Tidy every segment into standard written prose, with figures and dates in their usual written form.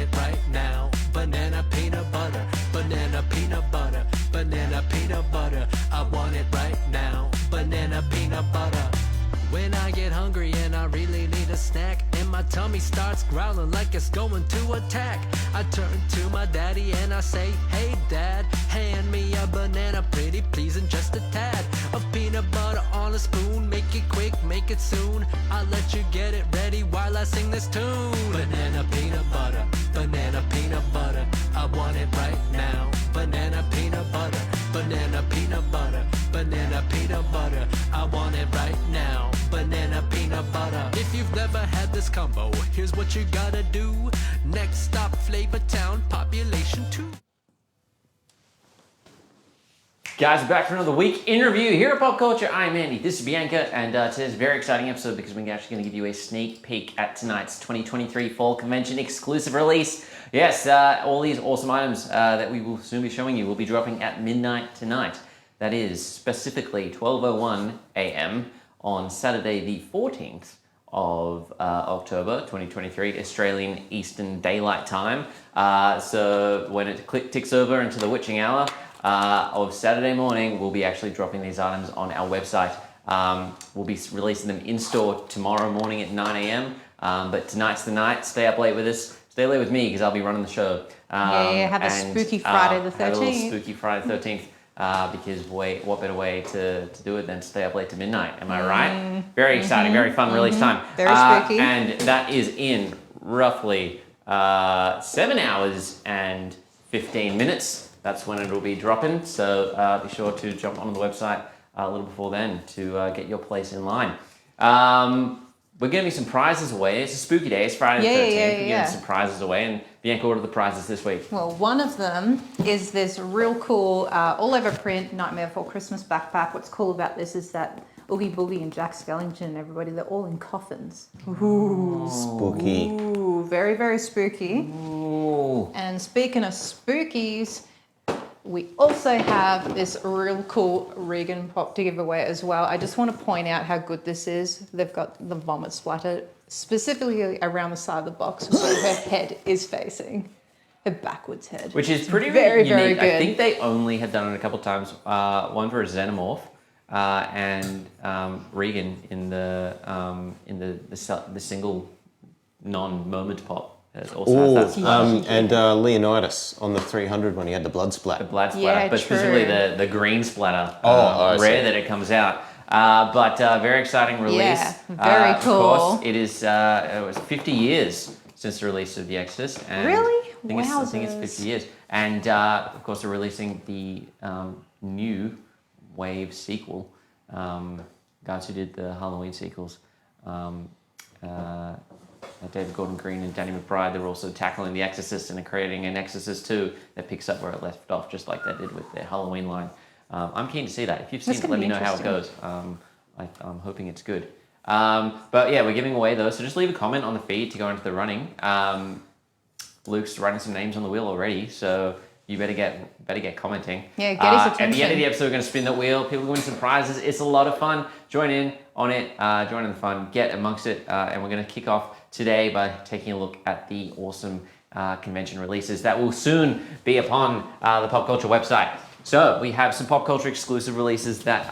it right now. Banana peanut butter, banana peanut butter, banana peanut butter. I want it right now. Banana peanut butter. When I get hungry and I really need a snack, and my tummy starts growling like it's going to attack, I turn to my daddy and I say, hey dad, hand me a banana, pretty please, and just a tad of peanut butter on a spoon. Make it quick, make it soon. I'll let you get it ready while I sing this tune. Banana peanut butter, banana peanut butter. I want it right now. Banana peanut butter, banana peanut butter, banana peanut butter. I want it right now. Banana peanut butter. If you've never had this combo, here's what you gotta do. Next stop, Flavor Town, population 2. Guys, we're back for another week in review here at Popcultcha. I'm Andy, this is Bianca, and today's a very exciting episode because we're actually going to give you a sneak peek at tonight's 2023 Fall Convention exclusive release. Yes, all these awesome items that we will soon be showing you will be dropping at midnight tonight. That is specifically 12:01 a.m. on Saturday the 14th of October 2023, Australian Eastern Daylight Time. So when it ticks over into the witching hour of Saturday morning, we'll be actually dropping these items on our website. We'll be releasing them in-store tomorrow morning at 9 a.m. But tonight's the night. Stay up late with us. Stay late with me because I'll be running the show. Have a spooky Friday the 13th. Have a little spooky Friday the 13th. Because what better way to do it than to stay up late to midnight? Am I right? Very exciting, very fun release time. Very spooky. And that is in roughly 7 hours and 15 minutes. That's when it'll be dropping. So be sure to jump on the website a little before then to get your place in line. We're giving some prizes away. It's a spooky day. It's Friday the 13th. We're giving some prizes away. And Bianca, what are the prizes this week? Well, one of them is this real cool all-over print Nightmare Before Christmas backpack. What's cool about this is that Oogie Boogie and Jack Skellington and everybody, they're all in coffins. Ooh. Spooky. Ooh, very, very spooky. Ooh. And speaking of spookies, we also have this real cool Regan prop to give away as well. I just want to point out how good this is. They've got the vomit splatter specifically around the side of the box where her head is facing. Her backwards head. Which is pretty very, unique. very good. I think they only have done it a couple of times. One for a Xenomorph and Regan in the single non-moment pop. And Leonidas on the 300 when he had the blood splatter. The blood splatter, but true. specifically the green splatter. see. Rare that it comes out. But very exciting release. Yeah, very cool. Of course, it was 50 years since the release of The Exorcist. And Really? I think it's 50 years. And of course, they're releasing the new Wave sequel. Guys who did the Halloween sequels. David Gordon Green and Danny McBride, they're also tackling The Exorcist and creating an Exorcist 2 that picks up where it left off, just like they did with their Halloween line. I'm keen to see that. If you've seen it, let me know how it goes. I'm hoping it's good. But yeah, we're giving away those, so just leave a comment on the feed to go into the running. Luke's writing some names on the wheel already, so you better get commenting. Yeah, get his attention. At the end of the episode, we're going to spin the wheel. People win some prizes. It's a lot of fun. Join in on it. Join in the fun. Get amongst it. And we're going to kick off today by taking a look at the awesome convention releases that will soon be upon the Popcultcha website. So we have some Popcultcha exclusive releases that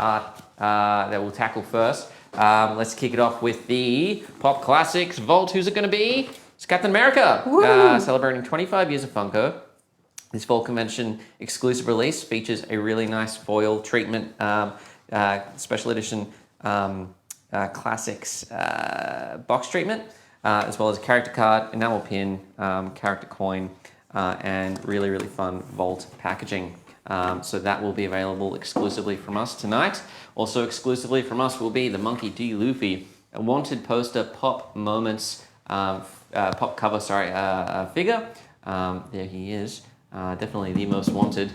we'll tackle first. Let's kick it off with the Pop Classics Vault. Who's it going to be? It's Captain America, celebrating 25 years of Funko. This Fall Convention exclusive release features a really nice foil treatment, special edition classics box treatment, as well as a character card, enamel pin, character coin, and really, really fun vault packaging. So that will be available exclusively from us tonight. Also exclusively from us will be the Monkey D. Luffy, a wanted poster pop moments, pop cover, figure. There he is. Definitely the most wanted.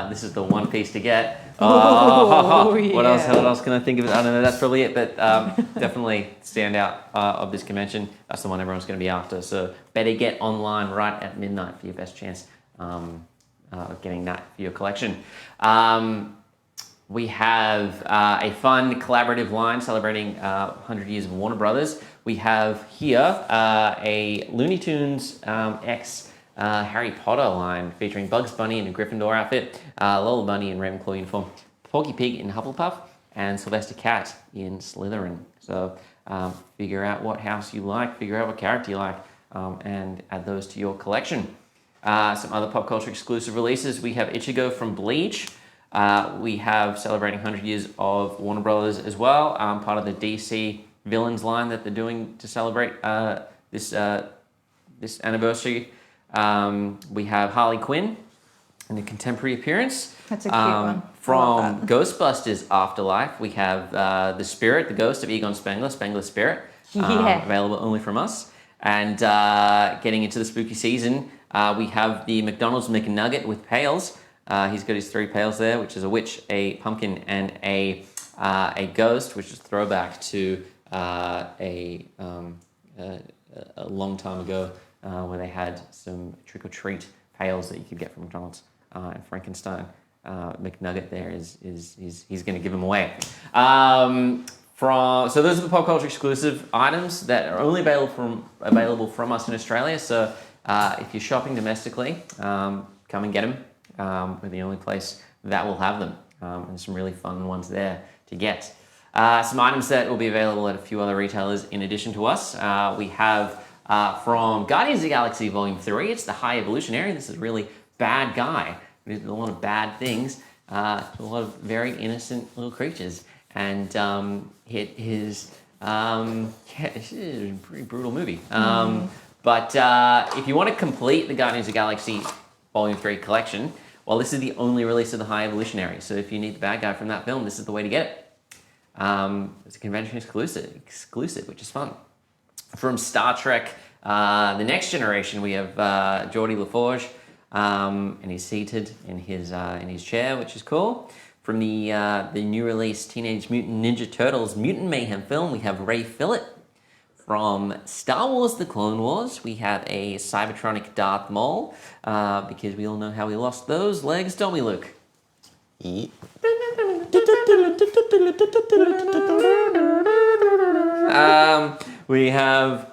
This is the one piece to get. What else can I think of? I don't know, that's probably it, but definitely standout of this convention. That's the one everyone's going to be after. So better get online right at midnight for your best chance of getting that for your collection. We have a fun collaborative line celebrating 100 years of Warner Brothers. We have here a Looney Tunes X Harry Potter line featuring Bugs Bunny in a Gryffindor outfit, Lola Bunny in Ravenclaw uniform, Porky Pig in Hufflepuff, and Sylvester Cat in Slytherin. So figure out what house you like, figure out what character you like, and add those to your collection. Some other pop culture exclusive releases. We have Ichigo from Bleach. We have celebrating 100 years of Warner Brothers as well, part of the DC villains line that they're doing to celebrate this anniversary. We have Harley Quinn in a contemporary appearance. That's a cute one. From Ghostbusters Afterlife, we have the spirit, the ghost of Egon Spengler, Spengler's spirit, available only from us. And getting into the spooky season, we have the McDonald's McNugget with pails. He's got his 3 pails there, which is a witch, a pumpkin, and a ghost, which is a throwback to a long time ago where they had some trick-or-treat pails that you could get from McDonald's. And Frankenstein McNugget there is he's going to give them away. So those are the pop culture exclusive items that are only available from us in Australia. So if you're shopping domestically, come and get them. We're the only place that will have them. And some really fun ones there to get. Some items that will be available at a few other retailers in addition to us. We have from Guardians of the Galaxy Volume 3, it's the High Evolutionary. This is a really bad guy. He did a lot of bad things to a lot of very innocent little creatures. And it's a pretty brutal movie. But if you want to complete the Guardians of the Galaxy Volume 3 collection, well, this is the only release of the High Evolutionary. So if you need the bad guy from that film, this is the way to get it. It's a convention exclusive, which is fun. From Star Trek, The Next Generation, we have Geordie LaForge, and he's seated in his chair, which is cool. From the new release Teenage Mutant Ninja Turtles Mutant Mayhem film, we have Ray Fillet. From Star Wars The Clone Wars, we have a Cybertronic Darth Maul, because we all know how he lost those legs, don't we, Luke? Yeah. We have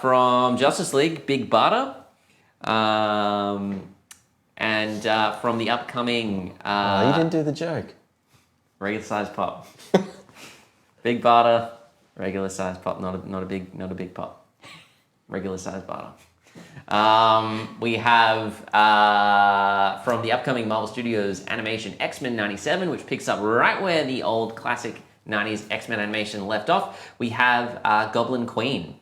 from Justice League, Big Barda. And from the upcoming... you didn't do the joke. Regular size pop. Big Barda, regular size pop, not a big pop. Regular size Barda. We have from the upcoming Marvel Studios animation X-Men 97, which picks up right where the old classic 90s X-Men animation left off. We have Goblin Queen.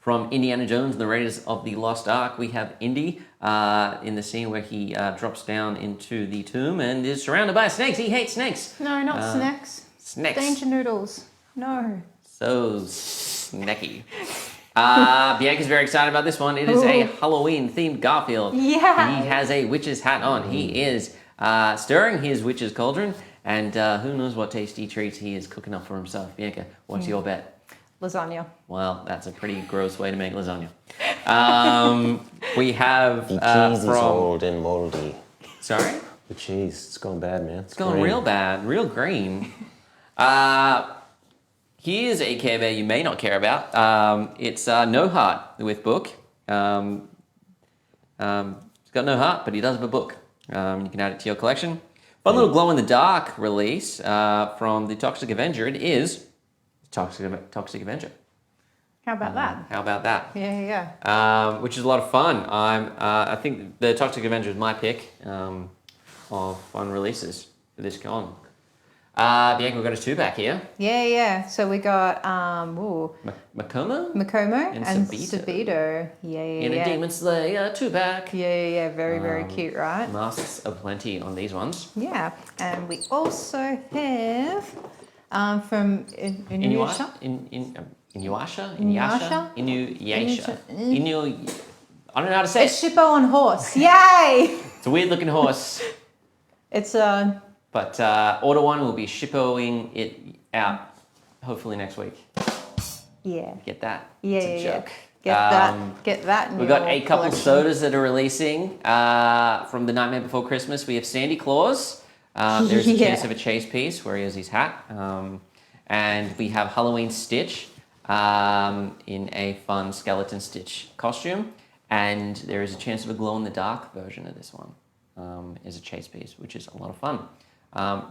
From Indiana Jones and the Raiders of the Lost Ark, we have Indy in the scene where he drops down into the tomb and is surrounded by snakes. He hates snakes. No, not snacks. Snakes. Danger noodles. No. So snacky. Bianca's very excited about this one. It is a Halloween-themed Garfield. Yeah. He has a witch's hat on. He is stirring his witch's cauldron, and who knows what tasty treats he is cooking up for himself. Bianca, what's your bet? Lasagna. Well, that's a pretty gross way to make lasagna. We have The cheese is from... old and moldy. Sorry? The cheese, it's going bad, man. It's going real bad, real green. Here's a Care Bear you may not care about. It's No Heart with book. He's got no heart, but he does have a book. You can add it to your collection. Fun little glow-in-the-dark release from the Toxic Avenger. It is Toxic Avenger. How about that? How about that? Yeah. Which is a lot of fun. I think the Toxic Avenger is my pick of fun releases for this con. Bianca, we've got a 2-pack here. Yeah. So we got Makomo and Sabito. Sabito. Yeah. In a Demon Slayer 2-pack. Yeah. Very cute, right? Masks of plenty on these ones. Yeah. And we also have from Inuyasha. Inuyasha? I don't know how to say It's it. Shippo on horse. Yay! It's a weird looking horse. It's But Order 1 will be shippoing it out hopefully next week. Yeah. Get that? Yeah, it's a yeah. joke. Get that. In We've got your a couple collection. sodas that are releasing from The Nightmare Before Christmas. We have Sandy Claus There's a Yeah. chance of a chase piece where he has his hat. And we have Halloween Stitch in a fun skeleton Stitch costume. And there is a chance of a glow-in-the-dark version of this one as a chase piece, which is a lot of fun.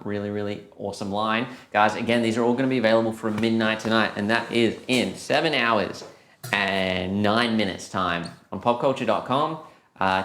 Really, really awesome line. Guys, again, these are all going to be available from midnight tonight, and that is in 7 hours and 9 minutes time on popcultcha.com.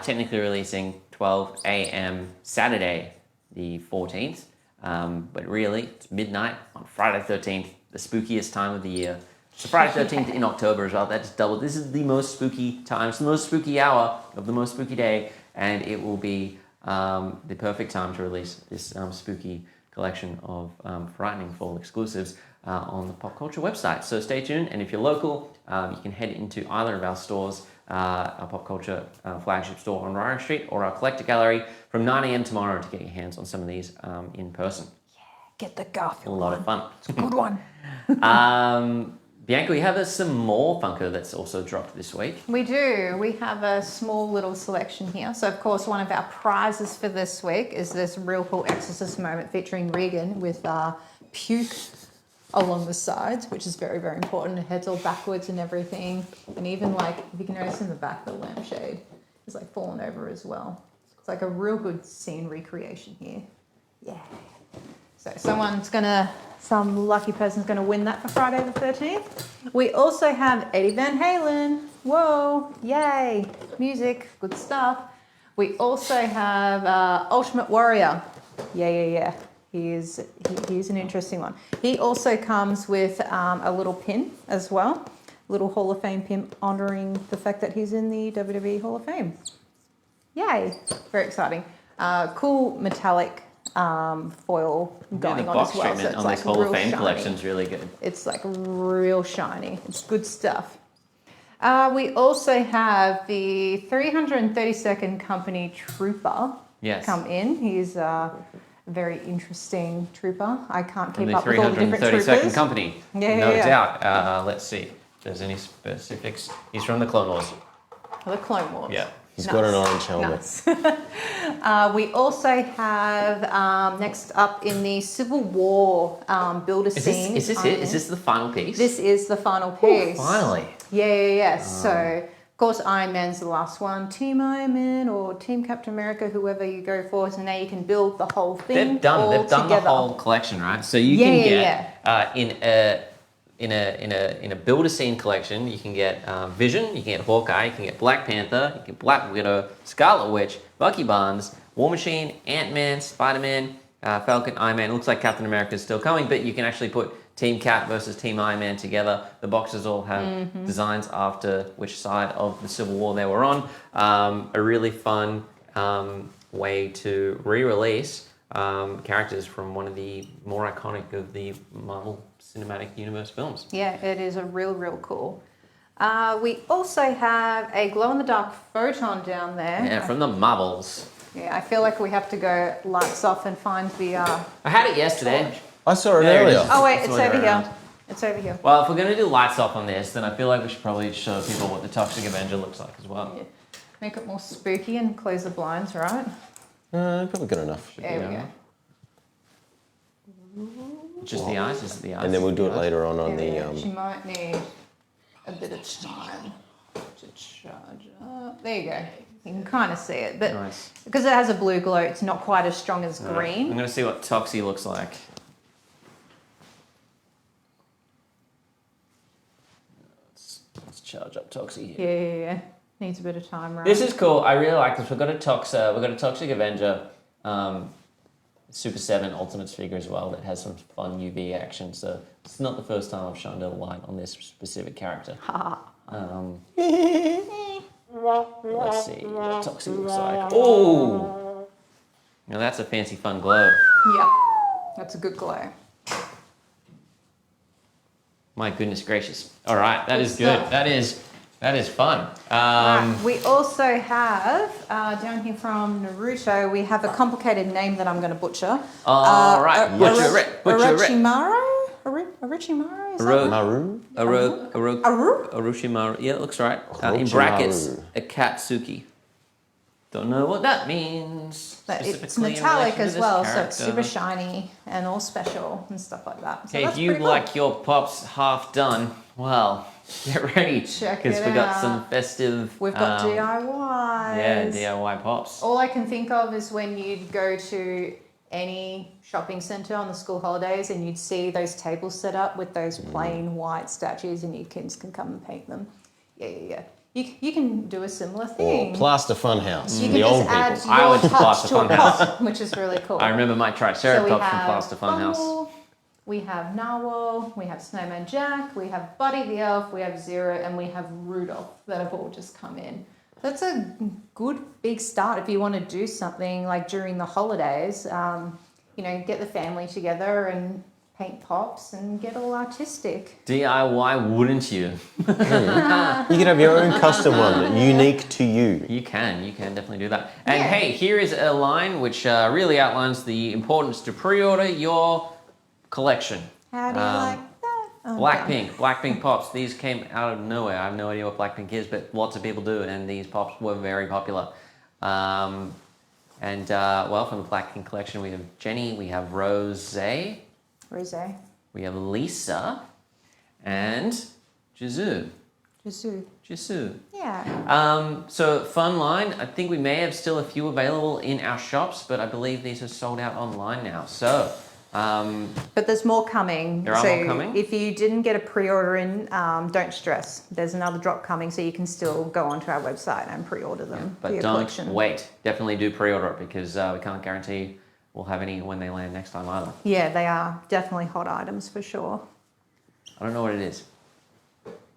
Technically releasing 12 a.m. Saturday, the 14th. But really, it's midnight on Friday the 13th, the spookiest time of the year. It's the Friday 13th in October as well. That just doubled. This is the most spooky time. It's the most spooky hour of the most spooky day, and it will be the perfect time to release this spooky collection of frightening fall exclusives on the Popcultcha website. So stay tuned, and if you're local, you can head into either of our stores, our Popcultcha flagship store on Ryan Street or our collector gallery from 9 a.m. tomorrow to get your hands on some of these in person. Get the Garfield. A lot of fun. It's a good one. Bianca, we have some more Funko that's also dropped this week. We do. We have a small little selection here. So, of course, one of our prizes for this week is this real cool Exorcist moment featuring Regan with puke along the sides, which is very, very important. Her head's all backwards and everything. And even, like, if you can notice in the back, the lampshade is, like, fallen over as well. It's like a real good scene recreation here. Yeah. So some lucky person's going to win that for Friday the 13th. We also have Eddie Van Halen. Whoa, yay, music, good stuff. We also have Ultimate Warrior. Yeah. He's an interesting one. He also comes with a little pin as well. Little Hall of Fame pin honouring the fact that he's in the WWE Hall of Fame. Yay, very exciting. Cool metallic foil going the on box as well. treatment So on it's this like Hall of real Fame shiny. collection is really good. It's like real shiny. It's good stuff. We also have the 332nd Company Trooper come in. He's a very interesting trooper. I can't keep up with all the different troopers. 332nd Company. Yeah, no yeah. doubt. Let's see if there's any specifics. He's from the Clone Wars. The Clone Wars. Yeah. He's got an orange helmet. Nice. We also have next up in the Civil War builder scene. Is this it? Is this the final piece? This is the final piece. Ooh, finally. Yeah. So, of course, Iron Man's the last one. Team Iron Man or Team Captain America, whoever you go for. So now you can build the whole thing. They've done together. the whole collection, right? So you can get in a build a scene collection, you can get Vision, you can get Hawkeye, you can get Black Panther, you can get Black Widow, Scarlet Witch, Bucky Barnes, War Machine, Ant-Man, Spider-Man, Falcon, Iron Man. It looks like Captain America is still coming, but you can actually put Team Cap versus Team Iron Man together. The boxes all have designs after which side of the Civil War they were on. A really fun way to re-release characters from one of the more iconic of the Marvel Cinematic Universe films. Yeah, it is a real cool. We also have a glow-in-the-dark photon down there. Yeah, from the Marvels. Yeah, I feel like we have to go lights off and find the... I had it yesterday. I saw it There it is. earlier. Oh, wait, It's it's the way over around. here. It's over here. Well, if we're going to do lights off on this, then I feel like we should probably show people what the Toxic Avenger looks like as well. Yeah. Make it more spooky and close the blinds, right? Probably good enough. There we go. Just the eyes? Is it the eyes? And then we'll do it later on Yeah, the... she might need a bit of time to charge up. There you go. You can kind of see it, but Nice. because it has a blue glow, it's not quite as strong as I'm green. going to see what Toxie looks like. Let's charge up Toxie here. Yeah. Needs a bit of time, right? This is cool. I really like this. We've got a Toxic Avenger Super 7 Ultimates figure as well that has some fun UV action. So it's not the first time I've shined a light on this specific character. Let's see what Toxie looks like. Oh! Now that's a fancy fun glow. Yeah. That's a good glow. My goodness gracious. All right, that is good. stuff. That is fun. Right. We also have, down here from Naruto, we have a complicated name that I'm going to butcher. All right, butcher it. Orochimaru? Orochimaru? Is that Maru? Aru? Orochimaru. Yeah, it looks right. In brackets, Akatsuki. Don't know what that means. But it's specifically in metallic relation to as this well, so it's character. super shiny and all special and stuff like that. So Hey, that's if you pretty cool. like your pops half done, well, get ready. Check Because it we got out. some festive. We've got DIYs. Yeah, DIY pops. All I can think of is when you'd go to any shopping centre on the school holidays and you'd see those tables set up with those plain white statues and your kids can come and paint them. Yeah. You can do a similar Or thing. Plaster Funhouse. You The can old just add people. I your went to touch Plaster to a Funhouse. pop, which is really cool. I remember my Triceratops from Plaster Funhouse. Bumble, we have Narwhal, we have Snowman Jack, we have Buddy the Elf, we have Zero, and we have Rudolph that have all just come in. That's a good big start if you want to do something like during the holidays. Get the family together and paint pops and get all artistic. DIY, wouldn't you? You could have your own custom one, unique to you. You can definitely do that. And Yeah. hey, here is a line which really outlines the importance to pre-order your collection. How do you like that? Oh, Blackpink pops. These came out of nowhere. I have no idea what Blackpink is, but lots of people do, and these pops were very popular. From the Blackpink collection, we have Jenny, we have Rose, Rosé. we have Lisa, and Jisoo. Jisoo. Yeah. So fun line. I think we may have still a few available in our shops, but I believe these are sold out online now. So, But there's more coming. There are more coming? If you didn't get a pre-order in, don't stress. There's another drop coming, so you can still go onto our website and pre-order them for but your don't collection. wait. Definitely do pre-order it because we can't guarantee we'll have any when they land next time either. Yeah, they are definitely hot items for sure. I don't know what it is.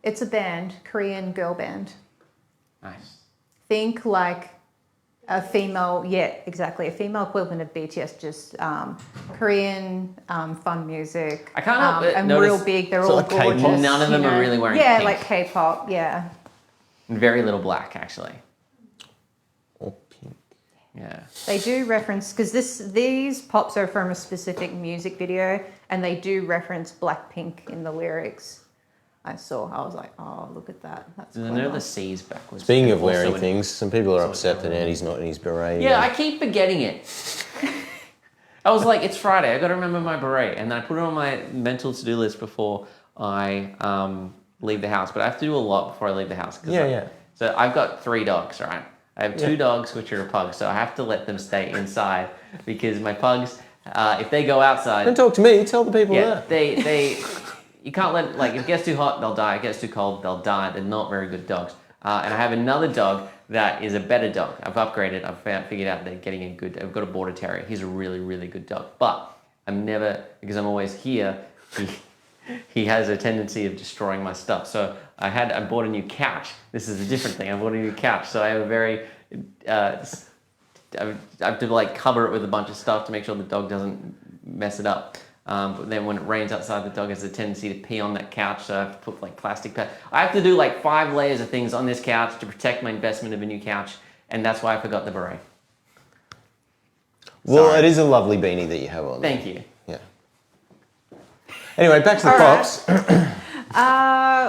It's a band, Korean girl band. Nice. Think like a female, a female equivalent of BTS, just Korean fun music. I can't help but and notice- real big. They're So all like K-pop? gorgeous. None of them are really wearing Yeah, pink. like K-pop. Yeah. And very little black, actually. Or pink. Yeah. They do reference because these pops are from a specific music video, and they do reference Blackpink in the lyrics. I was like, oh, look at that. That's I know clever. the C's backwards. Speaking of Also wearing in- things, some people are upset that Andy's not in his beret. Yeah, I keep forgetting it. I was like, it's Friday. I got to remember my beret, and I put it on my mental to-do list before I leave the house. But I have to do a lot before I leave the house. Yeah. So I've got 3 dogs, right? I have 2 dogs, which are pugs, so I have to let them stay inside because my pugs, if they go outside, Don't talk to me, tell the people that. they you can't let, like, if it gets too hot, they'll die. If it gets too cold, they'll die. They're not very good dogs. And I have another dog that is a better dog. I've upgraded. Figured out they're getting a good. I've got a border terrier. He's a really, really good dog. But I'm never, because I'm always here. He has a tendency of destroying my stuff. So I bought a new couch. This is a different thing. I bought a new couch. So I have a very, I have to like cover it with a bunch of stuff to make sure the dog doesn't mess it up. But then when it rains outside, the dog has a tendency to pee on that couch, so I have to put like plastic pad. I have to do like 5 layers of things on this couch to protect my investment of a new couch, and that's why I forgot the beret. Well, Sorry. it is a lovely beanie that you have on. Thank you. Yeah. Anyway, back to the All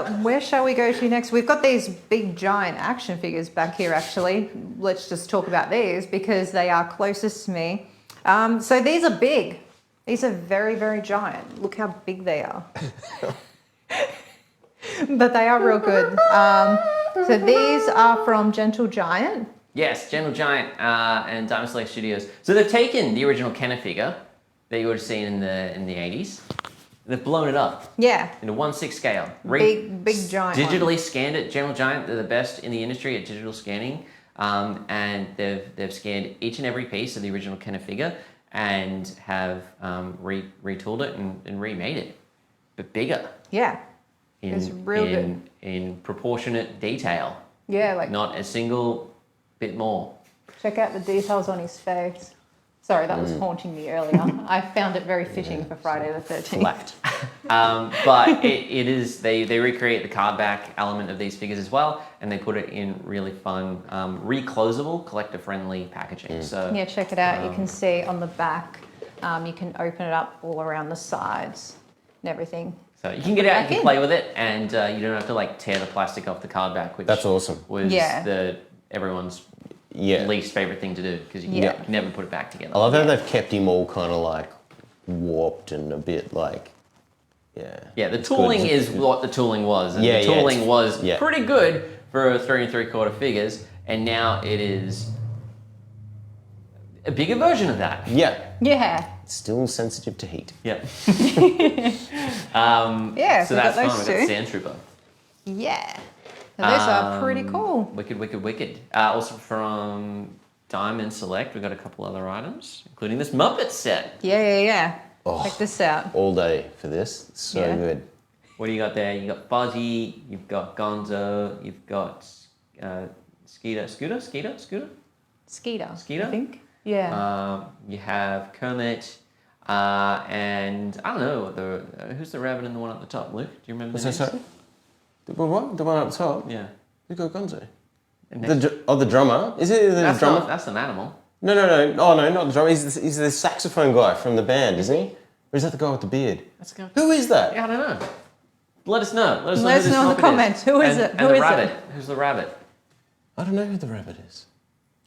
pops. Where shall we go to next? We've got these big giant action figures back here actually. Let's just talk about these because they are closest to me. So these are big. These are very, very giant. Look how big they are. But they are real good. So these are from Gentle Giant. Yes, Gentle Giant and Diamond Select Studios. So they've taken the original Kenner figure that you would have seen in the 80s. They've blown it up Yeah. in a 1/6 scale. Big giant one. Digitally scanned it. Gentle Giant, they're the best in the industry at digital scanning. And they've scanned each and every piece of the original Kenner figure and have retooled it and remade it, but bigger. Yeah. It's real good. In proportionate detail. Yeah, like Not a single bit more. check out the details on his face. Sorry, that was haunting me earlier. I found it very fitting for Friday the 13th. Left. But it is, they recreate the card back element of these figures as well, and they put it in really fun, reclosable, collector-friendly packaging. So Yeah, check it out. You can see on the back, you can open it up all around the sides and everything. So you can get it out, Back you can in. play with it, and you don't have to like tear the plastic off the card back, which That's awesome. was Yeah. everyone's Yeah. least favorite thing to do because you Yeah. can never put it back together. I love how they've kept him all kind of like warped and a bit like, Yeah, the it's good. tooling is what the tooling was. And Yeah, the yeah, tooling it's- was yeah. pretty good for 3 3/4 figures, and now it is a bigger version of that. Yeah. Yeah. Still sensitive to heat. Yep. Yeah, So we that's got fun. those We've two. got Sand Trooper. Yeah. Now, those are pretty cool. Wicked, wicked, wicked. Also from Diamond Select, we've got a couple other items, including this Muppet set. Yeah. Oh. Check this out. All day for this. It's so Yeah. good. What do you got there? You got Fuzzy, you've got Gonzo, you've got Skeeter. Skeeter. Skeeter? I think. Yeah. You have Kermit, and I don't know who's the rabbit in the one at the top. Luke, do you remember? What's the that, names? sorry? The what? The one up top? Yeah. Who got Gonzo? And The drummer? Is it the that's drummer? not, that's an animal. No. Oh, no, not the drummer. He's the saxophone guy from the band, isn't he? Or is that the guy with the beard? That's a guy. Who is that? Yeah, I don't know. Let us know. Let us Let us who this know in the Muppet comments. is. Who is And- it? And Who the is it? rabbit. Who's the rabbit? I don't know who the rabbit is.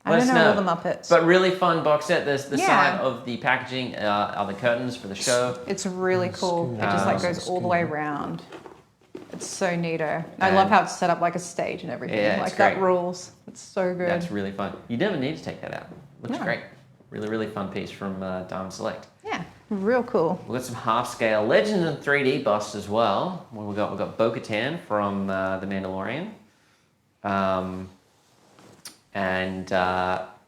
I Let don't us know all the Muppets. But really fun box set. There's the Yeah. side of the packaging are the curtains for the show. It's really cool. It just like goes all the way around. It's so neato. I And- love how it's set up like a stage and everything. Yeah, it's like that great. rules. It's so good. That's really fun. You never need to take that out. Looks No. great. Really, really fun piece from Diamond Select. Yeah, real cool. We've got some half-scale Legends and 3D busts as well. We've got Bo-Katan from The Mandalorian.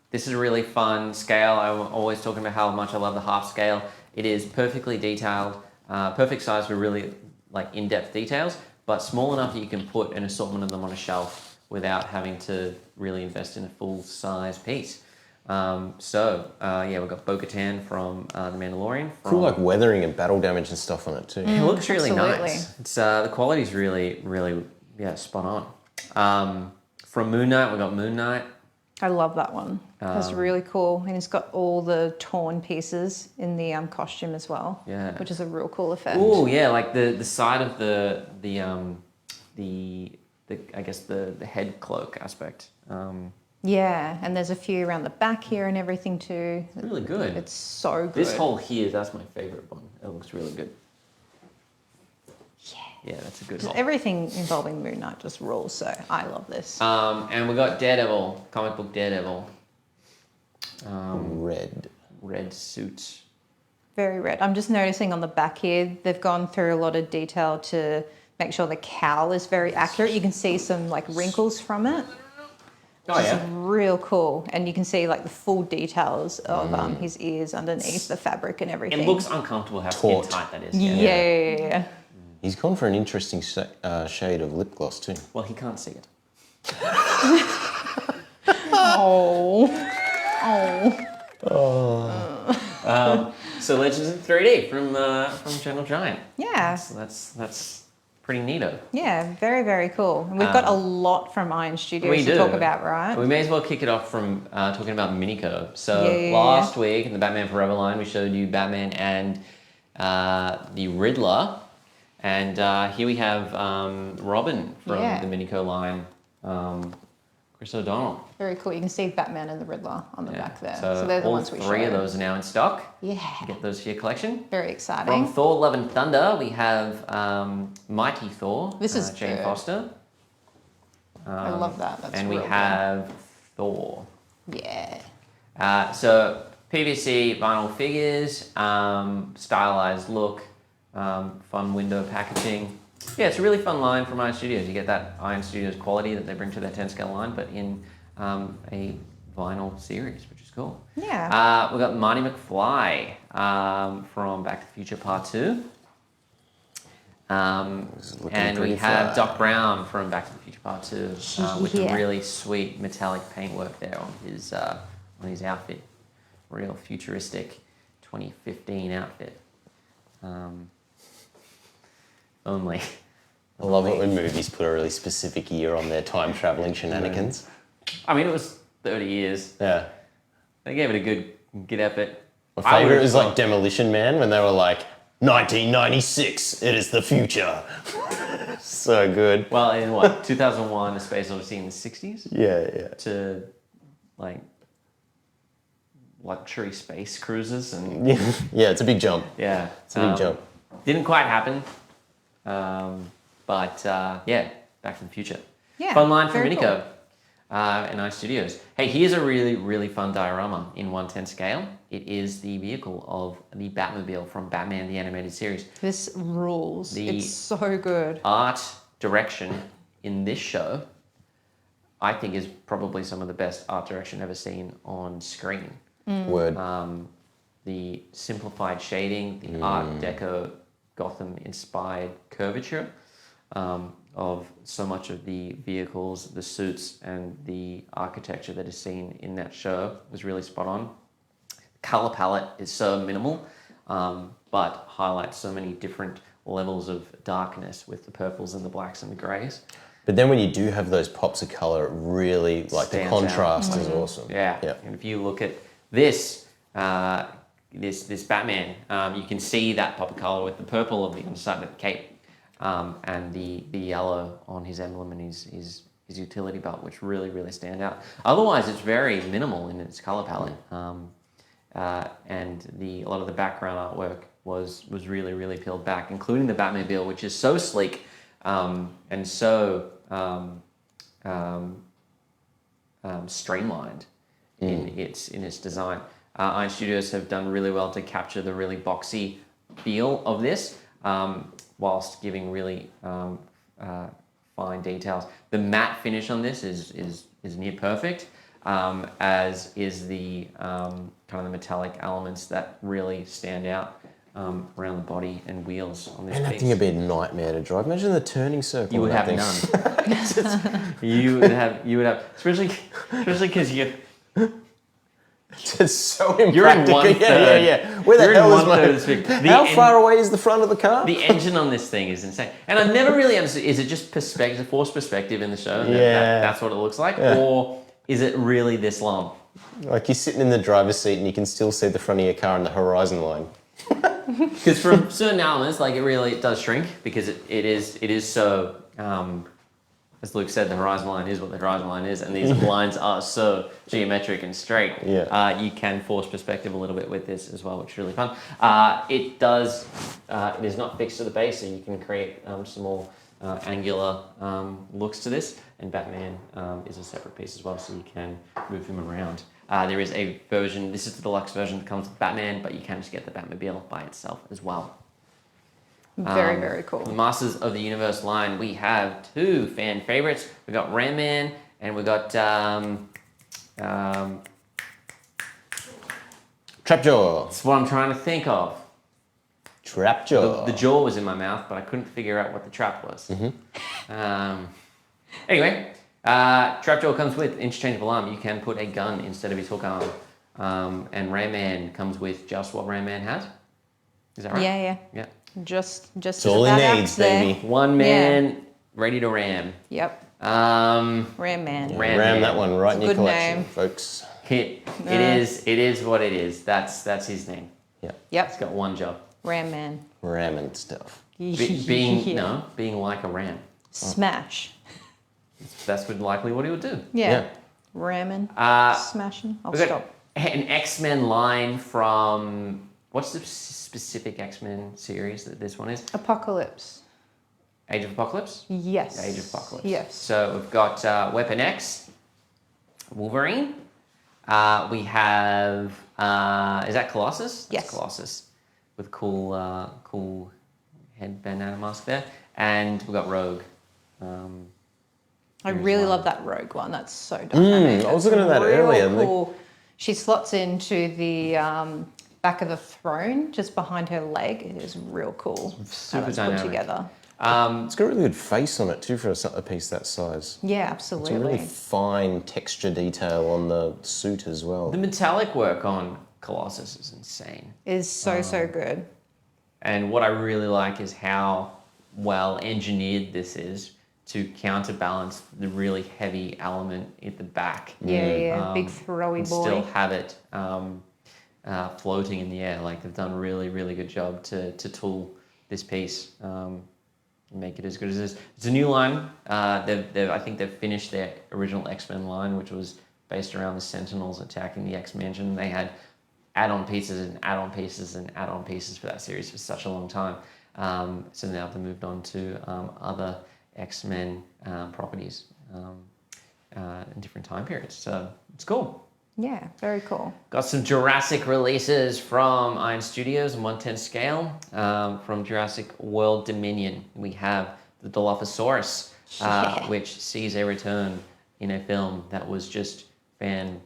This is a really fun scale. I'm always talking about how much I love the half scale. It is perfectly detailed, perfect size for really like in-depth details, but small enough that you can put an assortment of them on a shelf without having to really invest in a full-size piece. We've got Bo-Katan from The Mandalorian. Cool, like weathering and battle damage and stuff on it too. It looks really Absolutely. nice. It's the quality's really, really, spot on. From Moon Knight, we got Moon Knight. I love that one. It's really cool. And it's got all the torn pieces in the costume as well. Yeah. Which is a real cool effect. Oh yeah, like the side of the I guess the head cloak aspect. Yeah, and there's a few around the back here and everything too. It's really good. It's so good. This whole here, that's my favorite one. It looks really good. Yeah, that's a good Just haul. everything involving Moon Knight just rules, so I love this. And we got Daredevil, comic book Daredevil. Red. Red suit. Very red. I'm just noticing on the back here, they've gone through a lot of detail to make sure the cowl is very accurate. You can see some like wrinkles from it. Oh Which yeah. is real cool. And you can see like the full details of his ears underneath the fabric and everything. It looks uncomfortable how Taut. skin tight that is. Yeah. He's gone for an interesting shade of lip gloss too. Well, he can't see it. Oh. So Legends in 3D from Gentle Giant. Yeah. So that's pretty neato. Yeah, very, very cool. And we've got a lot from Iron Studios We to do. talk about, right? We may as well kick it off from talking about Minico. So Yeah. last week in the Batman Forever line, we showed you Batman and the Riddler. And here we have Robin from Yeah. the Minico line, Chris O'Donnell. Very cool. You can see Batman and the Riddler on the Yeah. back there. So, So they're the all ones we three of showed. those are now in stock. Yeah. Get those for your collection. Very From exciting. Thor: Love and Thunder, we have Mighty Thor. This is Jane good. Foster. I love that. That's and we real good. have Thor. Yeah. So PVC vinyl figures, stylized look, fun window packaging. Yeah, it's a really fun line from Iron Studios. You get that Iron Studios quality that they bring to their 10 scale line, but in a vinyl series, which is cool. Yeah. We've got Marty McFly from Back to the Future Part 2. And we pretty have fly. Doc Brown from Back to the Future Part 2 with Yeah. the really sweet metallic paintwork there on his outfit. Real futuristic 2015 outfit. Only. I love it when movies put a really specific year on their time traveling shenanigans. I mean, it was 30 years. Yeah. They gave it a good effort. My I favourite would've was like thought- Demolition Man when they were like, 1996, it is the future. So good. Well, in what, 2001, A Space Odyssey in the 60s Yeah. to like luxury space cruisers and Yeah, it's a big jump. yeah, It's a big jump. didn't quite happen, but yeah, Back to the Future. Yeah, Fun line from very Minico and I Studios. Hey, here's a really, really fun diorama in 1/10 scale. It is the vehicle of the Batmobile from Batman the Animated Series. This rules. The- It's so good. Art direction in this show, I think, is probably some of the best art direction ever seen on screen. Word. The simplified shading, the Art Deco Gotham inspired curvature of so much of the vehicles, the suits, and the architecture that is seen in that show was really spot on. Color palette is so minimal, but highlights so many different levels of darkness with the purples and the blacks and the greys. But then when you do have those pops of color, it really, like, the Stands out. contrast is awesome. Yeah. Yeah. And if you look at this, this Batman, you can see that pop of color with the purple on the underside of the cape, and the yellow on his emblem and his utility belt, which really, really stand out. Otherwise, it's very minimal in its color palette, and a lot of the background artwork was really, really peeled back, including the Batmobile, which is so sleek and so streamlined in its design. Iron Studios have done really well to capture the really boxy feel of this, whilst giving really fine details. The matte finish on this is near perfect, as is the kind of the metallic elements that really stand out around the body and wheels on this And that piece. thing would be a nightmare to drive. Imagine the turning circle. You would on have that thing. none. You would have, especially because you. It's so impractical. You're in 1/3. Yeah. Where the You're in hell is 1/3 my... of the speed. How far away is the front of the car? The engine on this thing is insane, and I've never really understood. Is it just perspective, forced perspective in the show? That's what it looks like, or is it really this long? Like, you're sitting in the driver's seat and you can still see the front of your car and the horizon line. Because from certain elements, like it does shrink because it is so. As Luke said, the horizon line is what the horizon line is, and these lines are so geometric and straight. Yeah. You can force perspective a little bit with this as well, which is really fun. It does. It is not fixed to the base, so you can create some more angular looks to this. And Batman is a separate piece as well, so you can move him around. There is a version. This is the deluxe version that comes with Batman, but you can just get the Batmobile by itself as well. Very, very cool. The Masters of the Universe line, we have two fan favorites. We got Ram Man and we got Trapjaw. that's what I'm trying to think of. Trapjaw. The jaw was in my mouth, but I couldn't figure out what the trap was. Anyway, Trapjaw comes with interchangeable arm. You can put a gun instead of his hook arm. And Ram Man comes with just what Ram Man has. Is that right? Yeah. Yeah. Just That's all he about needs, apps there. baby. One man ready to ram. Yep. Um, Ram Man. Ram Ram Man. that one right in your Good collection, name. folks. It is what it is. That's his name. Yeah. Yep. He's got one job. Ram Man. Ramming stuff. Being like a ram. Smash. That's likely what he would do. Yeah. Ramming. Uh, Smashing. I'll We've got stop. an X-Men line from what's the specific X-Men series that this one is? Apocalypse. Age of Apocalypse. Yes. Age of Apocalypse. Yes. So we've got Weapon X, Wolverine. We have is that Colossus? Yes. That's Colossus with cool head bandana mask there, and we've got Rogue. I really love that Rogue one. That's so dynamic. I was looking at that Real earlier. Cool. She slots into the back of the throne, just behind her leg. It is real cool. Super how that's dynamic. put together. It's got a really good face on it too for a piece that size. Yeah, It's a absolutely. really fine texture detail on the suit as well. The metallic work on Colossus is insane. Is so good. And what I really like is how well engineered this is to counterbalance the really heavy element at the back. Yeah. Big throwy And boy. still have it floating in the air. Like they've done a really, really good job to tool this piece and make it as good as it is. It's a new line. I think they've finished their original X-Men line, which was based around the Sentinels attacking the X-Mansion. They had add-on pieces and add-on pieces and add-on pieces for that series for such a long time. So now they've moved on to other X-Men properties in different time periods. So it's cool. Yeah, very cool. Got some Jurassic releases from Iron Studios on 1/10 scale. From Jurassic World Dominion, we have the Dilophosaurus, which sees a return in a film that was just fan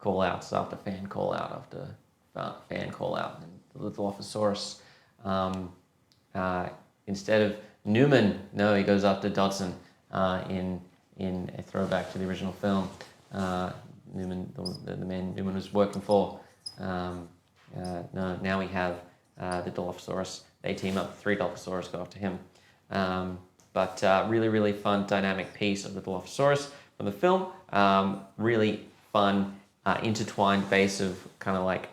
call-outs after fan call-out after fan call-out. And the Dilophosaurus, instead of Newman, no, he goes after Dodson in a throwback to the original film. Newman, the man Newman was working for. No, now we have the Dilophosaurus. They team up. 3 Dilophosaurus go after him. But really, really fun dynamic piece of the Dilophosaurus from the film. Really fun intertwined base of kind of like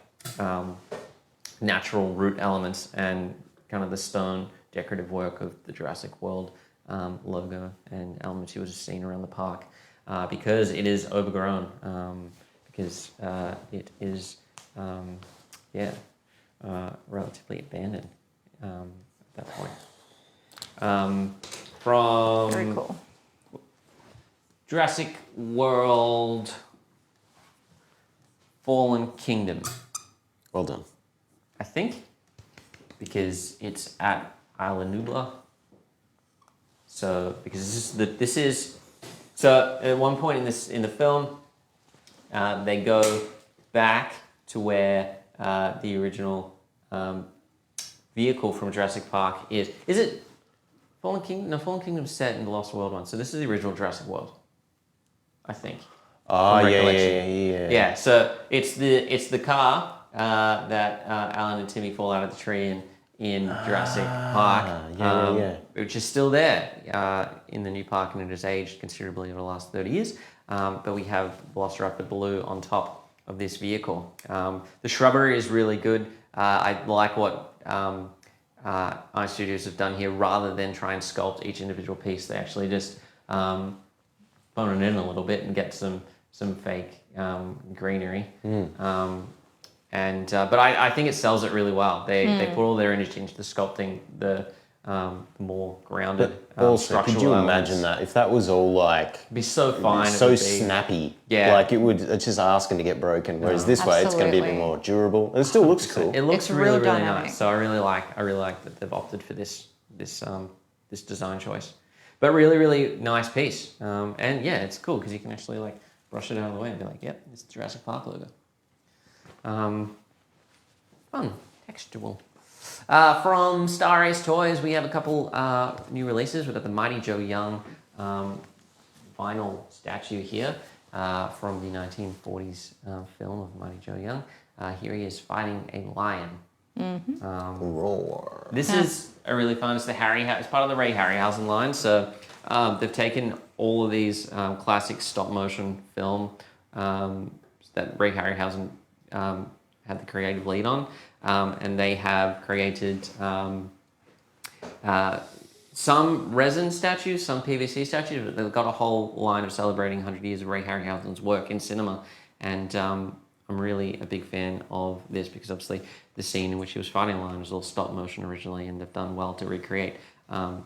natural root elements and kind of the stone decorative work of the Jurassic World logo and elements you would have seen around the park. Because it is overgrown, because it is, relatively abandoned at that point. From Very cool. Jurassic World Fallen Kingdom, Well done. I think, because it's at Isla Nublar. So, because this is. So at one point in the film, they go back to where the original vehicle from Jurassic Park is. Is it Fallen Kingdom? No, Fallen Kingdom's set in the Lost World one. So this is the original Jurassic World, I think. Oh from yeah. recollection. Yeah. So it's the car that Alan and Timmy fall out of the tree in Jurassic Park, which is still there in the new park, and it has aged considerably over the last 30 years. But we have Velociraptor Blue on top of this vehicle. The shrubbery is really good. I like what Iron Studios have done here. Rather than try and sculpt each individual piece, they actually just bone it in a little bit and get some fake greenery. But I think it sells it really well. They put all their energy into the sculpting, the more grounded Also, structural could you elements. imagine that if that was all like It'd be so fine. so it would be. snappy? Yeah. like it's just asking to get broken. Whereas this way, it's going to be a bit Absolutely. more durable, and it still looks cool. It looks It's really, real really dynamic. nice. So I really like that they've opted for this design choice. But really, really nice piece. And yeah, it's cool because you can actually like brush it out of the way and be like, yep, it's the Jurassic Park logo. Fun, textual. From Star Ace Toys, we have a couple new releases. We've got the Mighty Joe Young vinyl statue here from the 1940s film of Mighty Joe Young. Here he is fighting a lion. Roar. This is a really fun. It's it's part of the Ray Harryhausen line. So they've taken all of these classic stop motion film that Ray Harryhausen had the creative lead on, and they have created some resin statues, some PVC statues, but they've got a whole line of celebrating 100 years of Ray Harryhausen's work in cinema. And I'm really a big fan of this because obviously the scene in which he was fighting a lion was all stop motion originally, and they've done well to recreate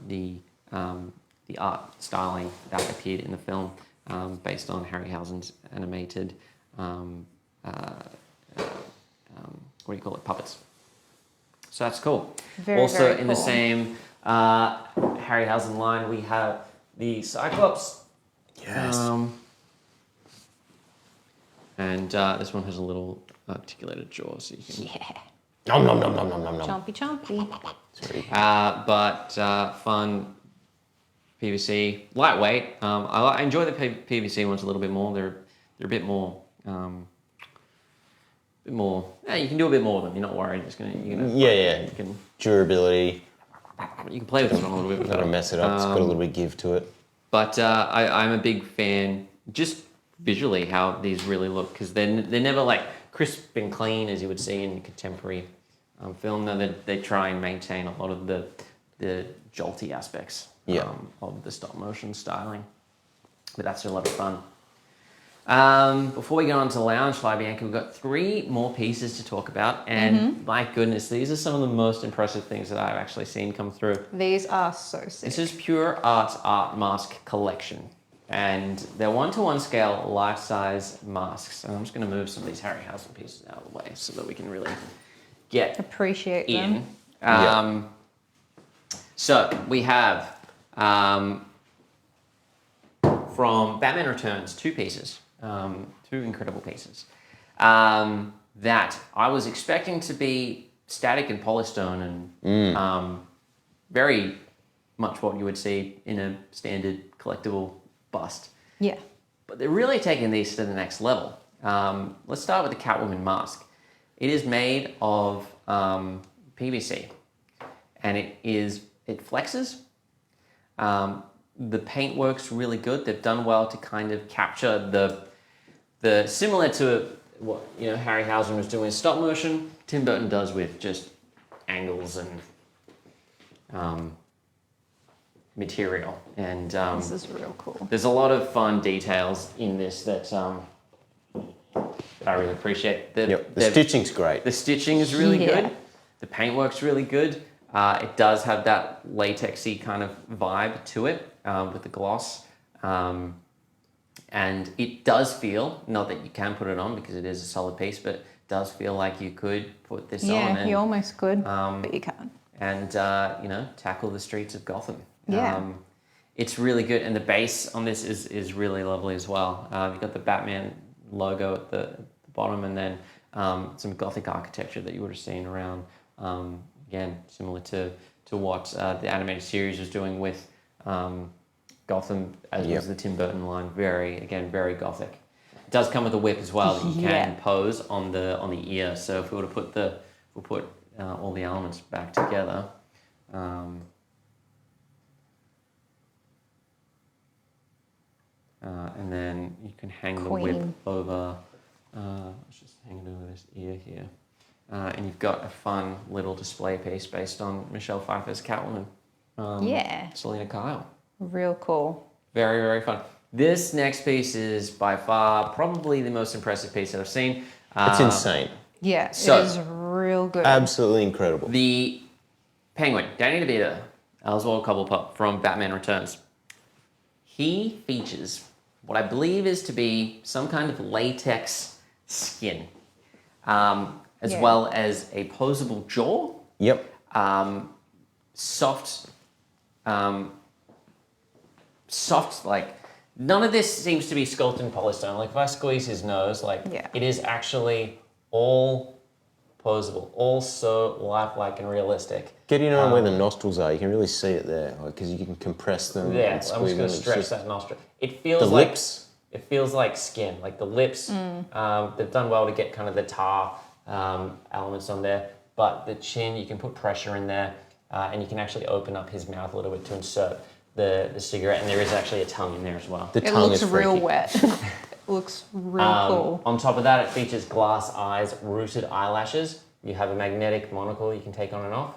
the art styling that appeared in the film based on Harryhausen's animated puppets. So that's cool. Very, also very in the cool. same Harryhausen line, we have the Cyclops. Yes. And this one has a little articulated jaw, so you can. Yeah. Nom nom nom nom nom nom nom. Chompy chompy. But fun PVC, lightweight. I enjoy the PVC ones a little bit more. They're a bit more. Yeah, you can do a bit more with them. You're not worried. Yeah. You can Durability. play with this one a little bit. Not to mess it up. It's got a little bit of give to it. But I'm a big fan, just visually, how these really look, because they're never like crisp and clean as you would see in contemporary film. No, they try and maintain a lot of the jolty aspects of the stop motion styling. But that's a lot of fun. Before we go on to Loungefly, Bianca, we've got 3 more pieces to talk about, and my goodness, these are some of the most impressive things that I've actually seen come through. These are so sick. This is Pure Arts Art Mask Collection, and they're 1-to-1 scale life-size masks. And I'm just going to move some of these Harryhausen pieces out of the way so that we can really get Appreciate in. them. So we have from Batman Returns 2 pieces, 2 incredible pieces that I was expecting to be static and polystone and very much what you would see in a standard collectible bust. Yeah. But they're really taking these to the next level. Let's start with the Catwoman mask. It is made of PVC, and it flexes. The paint works really good. They've done well to kind of capture the similar to what Harryhausen was doing in stop motion. Tim Burton does with just angles and material. And This is real cool. there's a lot of fun details in this that I really appreciate. The stitching's great. The stitching is really Yeah. good. The paintwork's really good. It does have that latexy kind of vibe to it with the gloss. And it does feel, not that you can put it on because it is a solid piece, but it does feel like you could put this on Yeah, you almost could, but you can't. and tackle the streets of Gotham. Yeah. It's really good, and the base on this is really lovely as well. You've got the Batman logo at the bottom, and then some Gothic architecture that you would have seen around. Again, similar to what the animated series was doing with Gotham, as was the Tim Burton line. Very Gothic. It does come with a whip as well that you can pose on the ear. So if we were to put all the elements back together. And then you can hang the whip over, let's just hang it over this ear here. And you've got a fun little display piece based on Michelle Pfeiffer's Catwoman. Selena Kyle. Real cool. Very, very fun. This next piece is by far probably the most impressive piece that I've seen. It's insane. Yeah, So- it is real good. Absolutely incredible. The Penguin, Danny DeVito, Oswald Cobblepot from Batman Returns. He features what I believe is to be some kind of latex skin, as well as a posable jaw, Yep. soft, like, none of this seems to be sculpted in polystone. Like, if I squeeze his nose, it is actually all posable, all so lifelike and realistic. Getting on where the nostrils are, you can really see it there, because you can compress them. Yeah, and I'm just squeeze going them. to It's stretch just- that nostril. It feels The like lips. It feels like skin, like the lips. They've done well to get kind of the tar elements on there, but the chin, you can put pressure in there, and you can actually open up his mouth a little bit to insert the cigarette, and there is actually a tongue in there as well. The It tongue looks is real freaky. wet. It looks real cool. On top of that, it features glass eyes, rooted eyelashes. You have a magnetic monocle you can take on and off.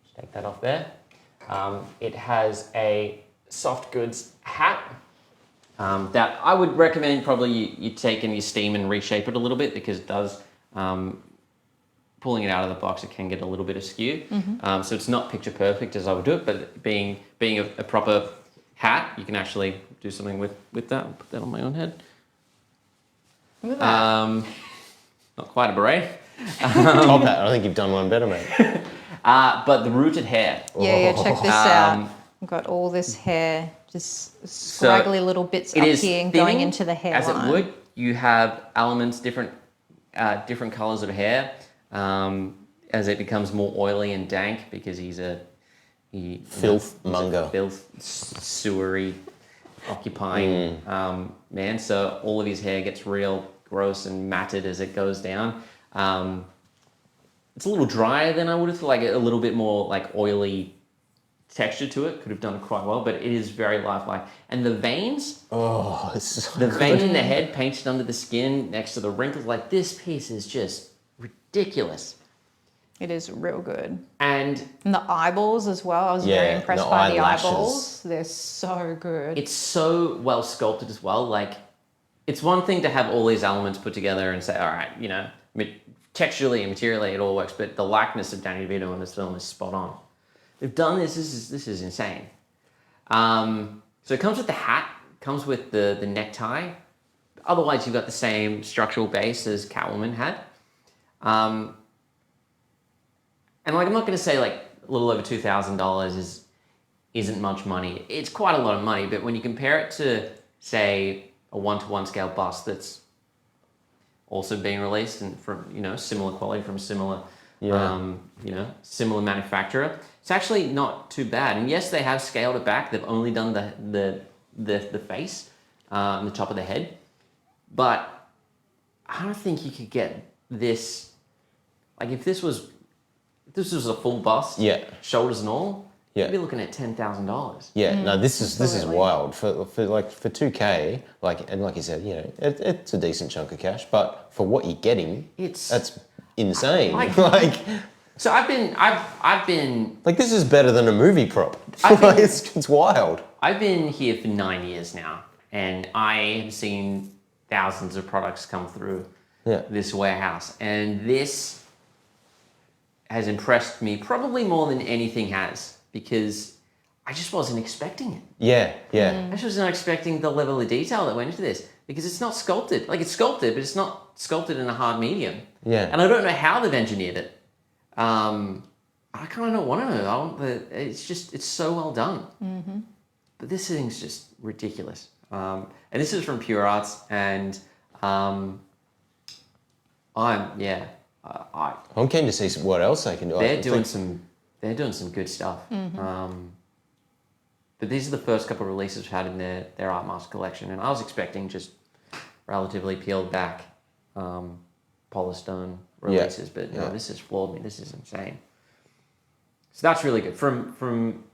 Just take that off there. It has a soft goods hat that I would recommend probably you take and you steam and reshape it a little bit, because it does, pulling it out of the box, it can get a little bit askew. So it's not picture perfect as I would do it, but being a proper hat, you can actually do something with that. I'll put that on my own head. Look at that. Not quite a beret. Top hat. I think you've done one better, mate. But the rooted hair. Yeah, check this out. I've got all this hair, just scraggly little bits up here and going into the hairline. As it would, you have elements, different colors of hair, as it becomes more oily and dank, because he's Filth monger. Filth, sewery, occupying man. So all of his hair gets real gross and matted as it goes down. It's a little drier than I would have thought, like a little bit more like oily texture to it. Could have done quite well, but it is very lifelike. And the veins, It's so the good. vein in the head painted under the skin next to the wrinkles, like this piece is just ridiculous. It is real good. And And the eyeballs as well. I was Yeah, very impressed the by the eyelashes. eyeballs. They're so good. it's so well sculpted as well. Like it's one thing to have all these elements put together and say, all right, texturally and materially it all works, but the likeness of Danny DeVito in this film is spot on. They've done this. This is insane. So it comes with the hat, comes with the necktie. Otherwise, you've got the same structural base as Catwoman had. And like, I'm not going to say like a little over $2,000 isn't much money. It's quite a lot of money, but when you compare it to, say, a 1-to-1 scale bust that's also being released and from similar quality from similar similar manufacturer, it's actually not too bad. And yes, they have scaled it back. They've only done the face and the top of the head, but I don't think you could get this. Like if this was a full bust, shoulders and all, you'd be looking at $10,000. Yeah, no, this is wild for $2K. Like you said, it's a decent chunk of cash, but for what you're getting, that's insane. So I've been like, this is better than a movie prop. It's wild. I've been here for 9 years now, and I have seen thousands of products come through this warehouse, and this has impressed me probably more than anything has, because I just wasn't expecting it. Yeah. I just wasn't expecting the level of detail that went into this, because it's not sculpted. Like, it's sculpted, but it's not sculpted in a hard medium. Yeah. And I don't know how they've engineered it. I kind of don't want to know. It's so well done. Mm-hmm. But this thing's just ridiculous. And this is from Pure Arts, and I'm keen to see what else they can do. They're doing some good stuff. Mm-hmm. But these are the first couple of releases we've had in their Art Master collection, and I was expecting just relatively peeled back Polystone releases, but no, this has floored me. This is insane. So that's really good. From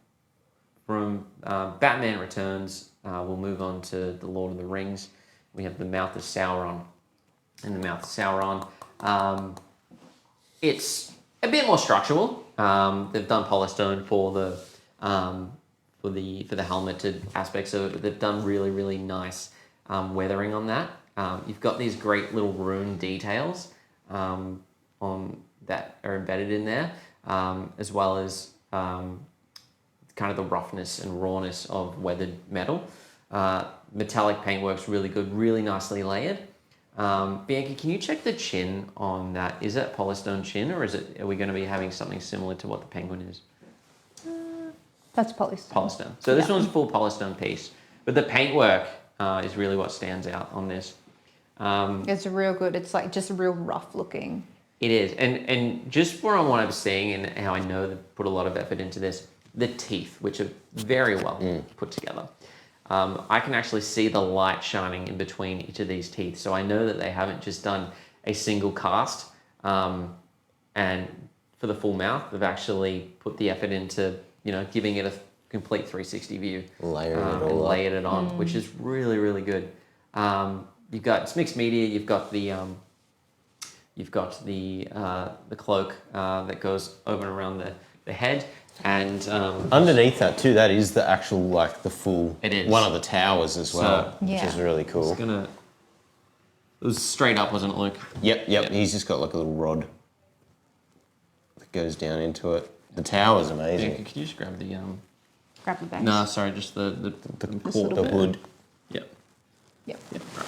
Batman Returns, we'll move on to the Lord of the Rings. We have the Mouth of Sauron, and the Mouth of Sauron. It's a bit more structural. They've done Polystone for the helmeted aspects of it, but they've done really, really nice weathering on that. You've got these great little rune details on that are embedded in there, as well as kind of the roughness and rawness of weathered metal. Metallic paintwork's really good, really nicely layered. Bianca, can you check the chin on that? Is that Polystone chin, or are we going to be having something similar to what the Penguin is? That's Polystone. Polystone. So this one's a full Polystone piece, but the paintwork is really what stands out on this. It's real good. It's like just real rough looking. It is, and just from what I'm seeing and how I know they've put a lot of effort into this, the teeth, which are very well put together. I can actually see the light shining in between each of these teeth, so I know that they haven't just done a single cast, and for the full mouth, they've actually put the effort into giving it a complete 360 view, layered it on, which is really, really good. You've got, it's mixed media. You've got the cloak that goes over and around the head, and underneath that too, that is the actual the full. It is one of the towers as well, which is really cool. It was straight up, wasn't it, Luke? Yep. He's just got like a little rod that goes down into it. The tower's amazing. Yeah, can you just grab the Grab the base. No, sorry, just the hood. Yep. Yep. Right.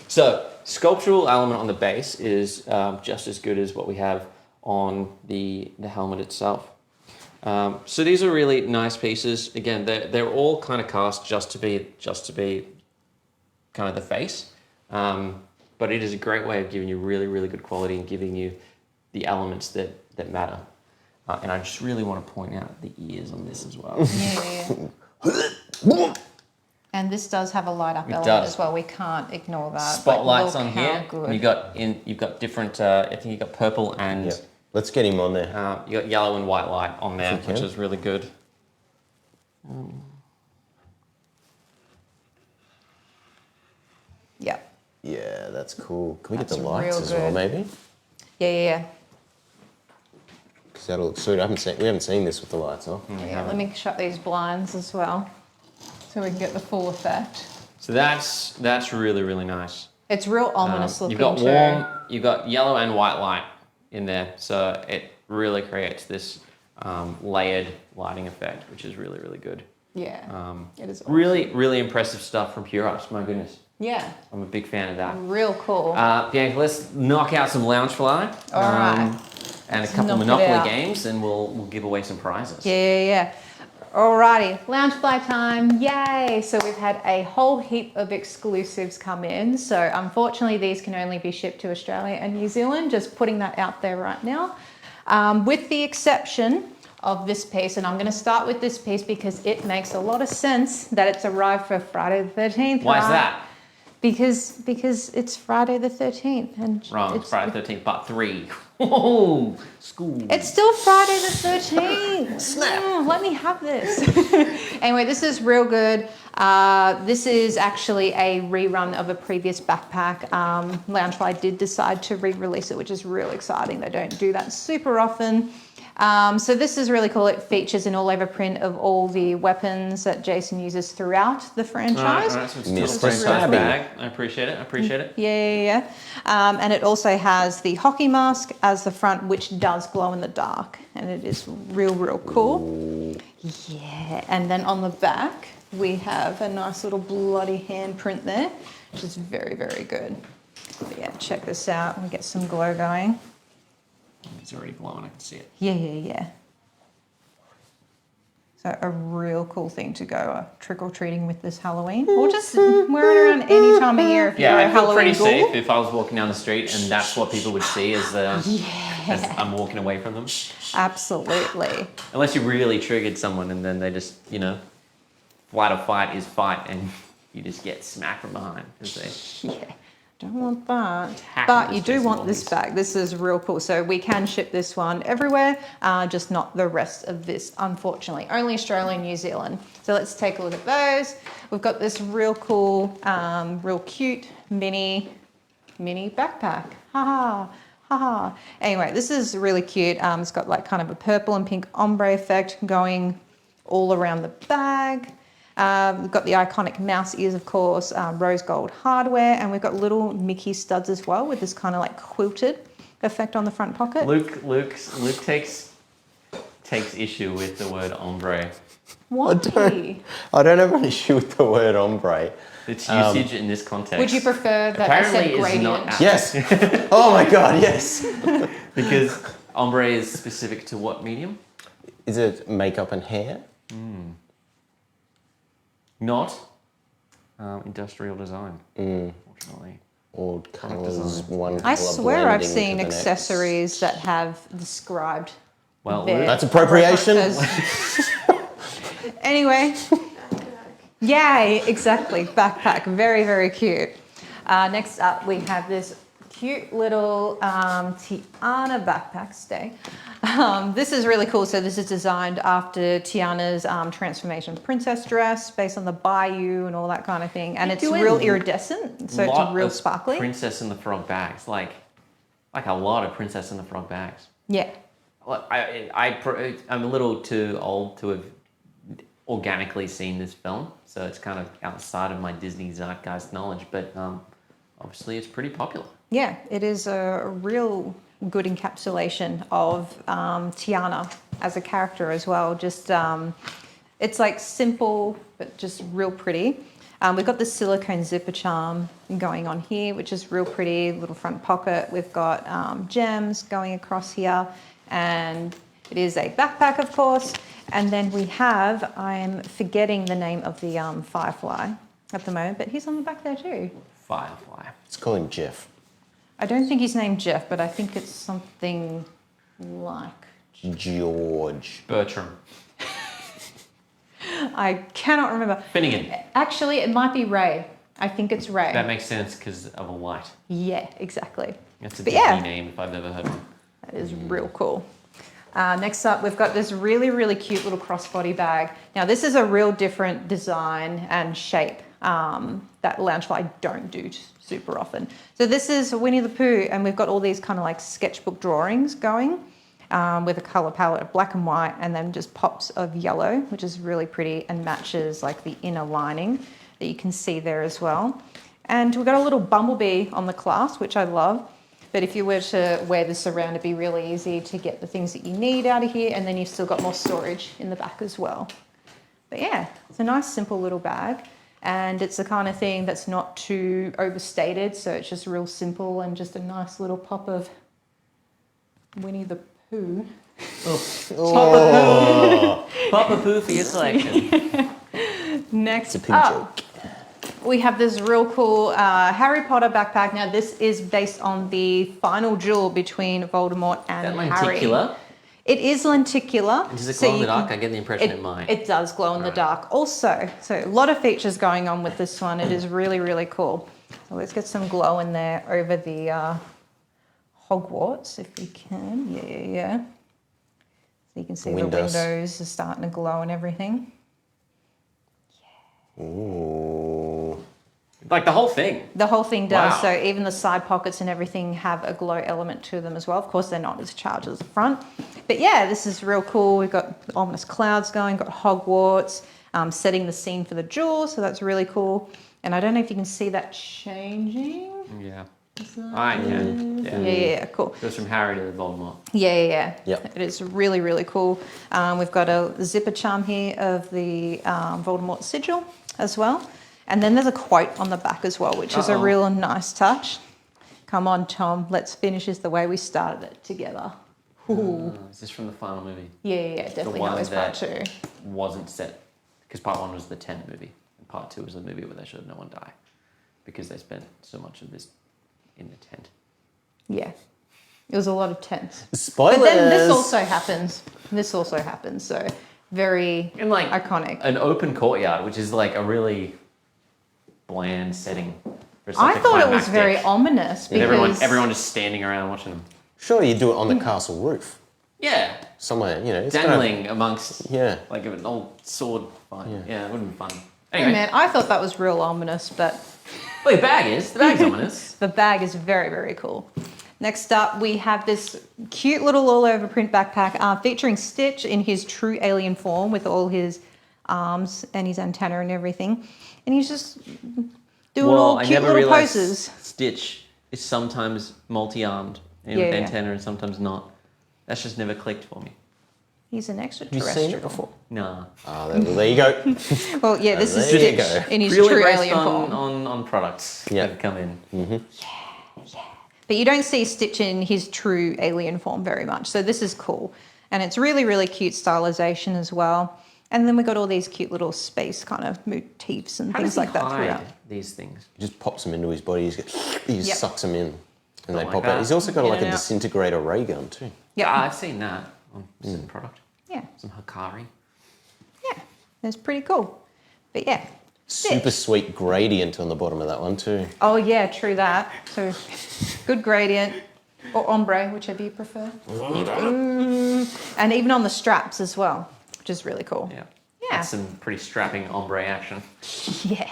So, sculptural element on the base is just as good as what we have on the helmet itself. So these are really nice pieces. Again, they're all kind of cast just to be kind of the face. But it is a great way of giving you really, really good quality and giving you the elements that matter. And I just really want to point out the ears on this as well. Yeah. And this does have a light up element as well. We can't ignore that. Spotlights on here. Good. You've got different. I think you've got purple and. Yep. Let's get him on there. You got yellow and white light on there, which is really good. Yep. Yeah, that's cool. Can we get the That's lights real as well, good. maybe? Yeah. Because that'll look sweet. We haven't seen this with the lights off. Yeah, let me shut these blinds as well so we can get the full effect. So that's really, really nice. It's real ominous looking You've got too. warm, you've got yellow and white light in there, so it really creates this layered lighting effect, which is really, really good. Yeah, it is awesome. Really, really impressive stuff from Pure Ups. My goodness, Yeah, I'm a big fan of that. real cool. Bianca, let's knock out some Loungefly. All right. And a couple knock it Monopoly out. games, and we'll give away some prizes. Yeah. Alrighty, Loungefly time, yay! So we've had a whole heap of exclusives come in. So unfortunately, these can only be shipped to Australia and New Zealand, just putting that out there right now. With the exception of this piece, and I'm gonna start with this piece because it makes a lot of sense that it's arrived for Friday the 13th. Why is right? that? Because it's Friday the 13th. And Wrong, it's Friday the 13th, part 3. Whoa, school. It's still Friday the 13th. Snap. Let me have this. Anyway, this is real good. This is actually a rerun of a previous backpack. Loungefly did decide to re-release it, which is real exciting. They don't do that super often. So this is really cool. It features an all-over print of all the weapons that Jason uses throughout the franchise. All right, so it's Mr. still a franchise Stabby. bag. I appreciate it. Yeah. And it also has the hockey mask as the front, which does glow in the dark. And it is real cool. Yeah. And then on the back, we have a nice little bloody handprint there, which is very good. But yeah, check this out. We get some glow going. It's already glowing, I can see it. Yeah. So a real cool thing to go trick-or-treating with this Halloween. Or just wear it around any time of year if you're a I feel Halloween pretty ghoul. safe if I was walking down the street and that's what people would see as I'm walking away from them. Absolutely. Unless you really triggered someone and then they just, flight or fight is fight and you just get smacked from behind. Yeah. Don't want that. Hack But on you this do face want of this zombies. bag. This is real cool. So we can ship this one everywhere, just not the rest of this, unfortunately. Only Australia and New Zealand. So let's take a look at those. We've got this real cool, real cute mini backpack. Ha. Anyway, this is really cute. It's got like kind of a purple and pink ombre effect going all around the bag. We've got the iconic mouse ears, of course, rose gold hardware, and we've got little Mickey studs as well with this kind of like quilted effect on the front pocket. Luke takes issue with the word ombre. Why? I don't have an issue with the word ombre. Its usage in this context. Would you prefer that I apparently said is gradient? not apt. Yes. Oh my God, yes. Because ombre is specific to what medium? Is it makeup and hair? Not industrial design, fortunately. Or colours, design. one I colour swear I've blending seen to the next? accessories that have described Well, their That's appropriation. as- Anyway. Yay, exactly. Backpack. Very cute. Next up, we have this cute little Tiana backpack. Stay. This is really cool. So this is designed after Tiana's transformation princess dress, based on the bayou and all that kind of thing. And it's doing real iridescent, so it's real sparkly. Princess and the Frog bags, like a lot of Princess and the Frog bags. Yeah. Look, I'm a little too old to have organically seen this film, so it's kind of outside of my Disney zeitgeist knowledge, but obviously it's pretty popular. Yeah, it is a real good encapsulation of Tiana as a character as well. Just it's like simple, but just real pretty. We've got the silicone zipper charm going on here, which is real pretty. Little front pocket. We've got gems going across here, and it is a backpack, of course. And then we have, I'm forgetting the name of the Firefly at the moment, but he's on the back there too. Firefly. Let's call him Jeff. I don't think he's named Jeff, but I think it's something like... George. Bertram. I cannot remember. Finnegan. Actually, it might be Ray. I think it's Ray. That makes sense because of a light. Yeah, exactly. That's a But Disney yeah. name if I've ever heard one. That is real cool. Next up, we've got this really cute little crossbody bag. Now, this is a real different design and shape that Loungefly don't do super often. So this is Winnie the Pooh, and we've got all these kind of like sketchbook drawings going with a color palette of black and white, and then just pops of yellow, which is really pretty and matches like the inner lining. that you can see there as well. And we've got a little bumblebee on the clasp, which I love. But if you were to wear this around, it'd be really easy to get the things that you need out of here. And then you've still got more storage in the back as well. But yeah, it's a nice, simple little bag. And it's the kind of thing that's not too overstated. So it's just real simple and just a nice little pop of Winnie the Pooh. Papa Pooh for your collection. Next It's a poo up, joke. we have this real cool Harry Potter backpack. Now, this is based on the final duel between Voldemort and That Harry. lenticular. It is lenticular. Does it so glow in the you dark? can- I get the impression it might. It does glow in the Right. dark also. So a lot of features going on with this one. It is really, really cool. So let's get some glow in there over the Hogwarts if we can. Yeah. So you can see Windows. the windows are starting to glow and everything. Ooh. Like the whole thing. The whole thing does. Wow. So even the side pockets and everything have a glow element to them as well. Of course, they're not as charged as the front. But yeah, this is real cool. We've got ominous clouds going, got Hogwarts, setting the scene for the duel. So that's really cool. And I don't know if you can see that changing. Yeah. I can. Yeah, cool. Goes from Harry to Voldemort. Yeah. Yep. It is really, really cool. We've got a zipper charm here of the Voldemort sigil as well. And then there's a quote on the back as well, which is a real nice touch. Come on, Tom, let's finish this the way we started it together. Ooh. Is this from the final movie? Yeah, definitely one not as part that- 2. Wasn't set because part 1 was the tent movie and part 2 was the movie where they showed no one die because they spent so much of this in the tent. Yeah. It was a lot of tents. Spoilers. But then this also happens. So very In like iconic. an open courtyard, which is like a really bland setting. For such I a thought it was climactic- very ominous And because everyone just standing around watching them. Surely you do it on the castle roof. Yeah, Somewhere, it's dangling amongst Yeah. like an old sword fight. Yeah, it would have been fun. Hey Anyway, man, I thought that was real ominous, but well, the bag's ominous. the bag is very, very cool. Next up, we have this cute little all-over print backpack featuring Stitch in his true alien form with all his arms and his antenna and everything. And he's just doing all I cute never little realized poses. Stitch is sometimes multi-armed and Yeah, with yeah. antenna and sometimes not. That's just never clicked for me. He's an Have you extraterrestrial. seen it before? Nah. Ah, there you go. Well, yeah, this is There you Stitch go. in his Really true based alien on, form. on products Yeah. that have come in. But you don't see Stitch in his true alien form very much. So this is cool. And it's really, really cute stylization as well. And then we've got all these cute little space kind of motifs and How things does he like that hide throughout. these things? He just pops them into his body. He just Yep. sucks them in. And they Like pop that. out. He's also got In like a and out. disintegrator ray gun too. Yeah. I've seen that on some product. Yeah. Some Hikari. Yeah. It's pretty cool. But yeah. Super Stitch. sweet gradient on the bottom of that one too. Oh, yeah, true that. So good gradient or ombre, whichever you prefer. And even on the straps as well, which is really cool. Yeah. Yeah. That's some pretty strapping ombre action. Yeah.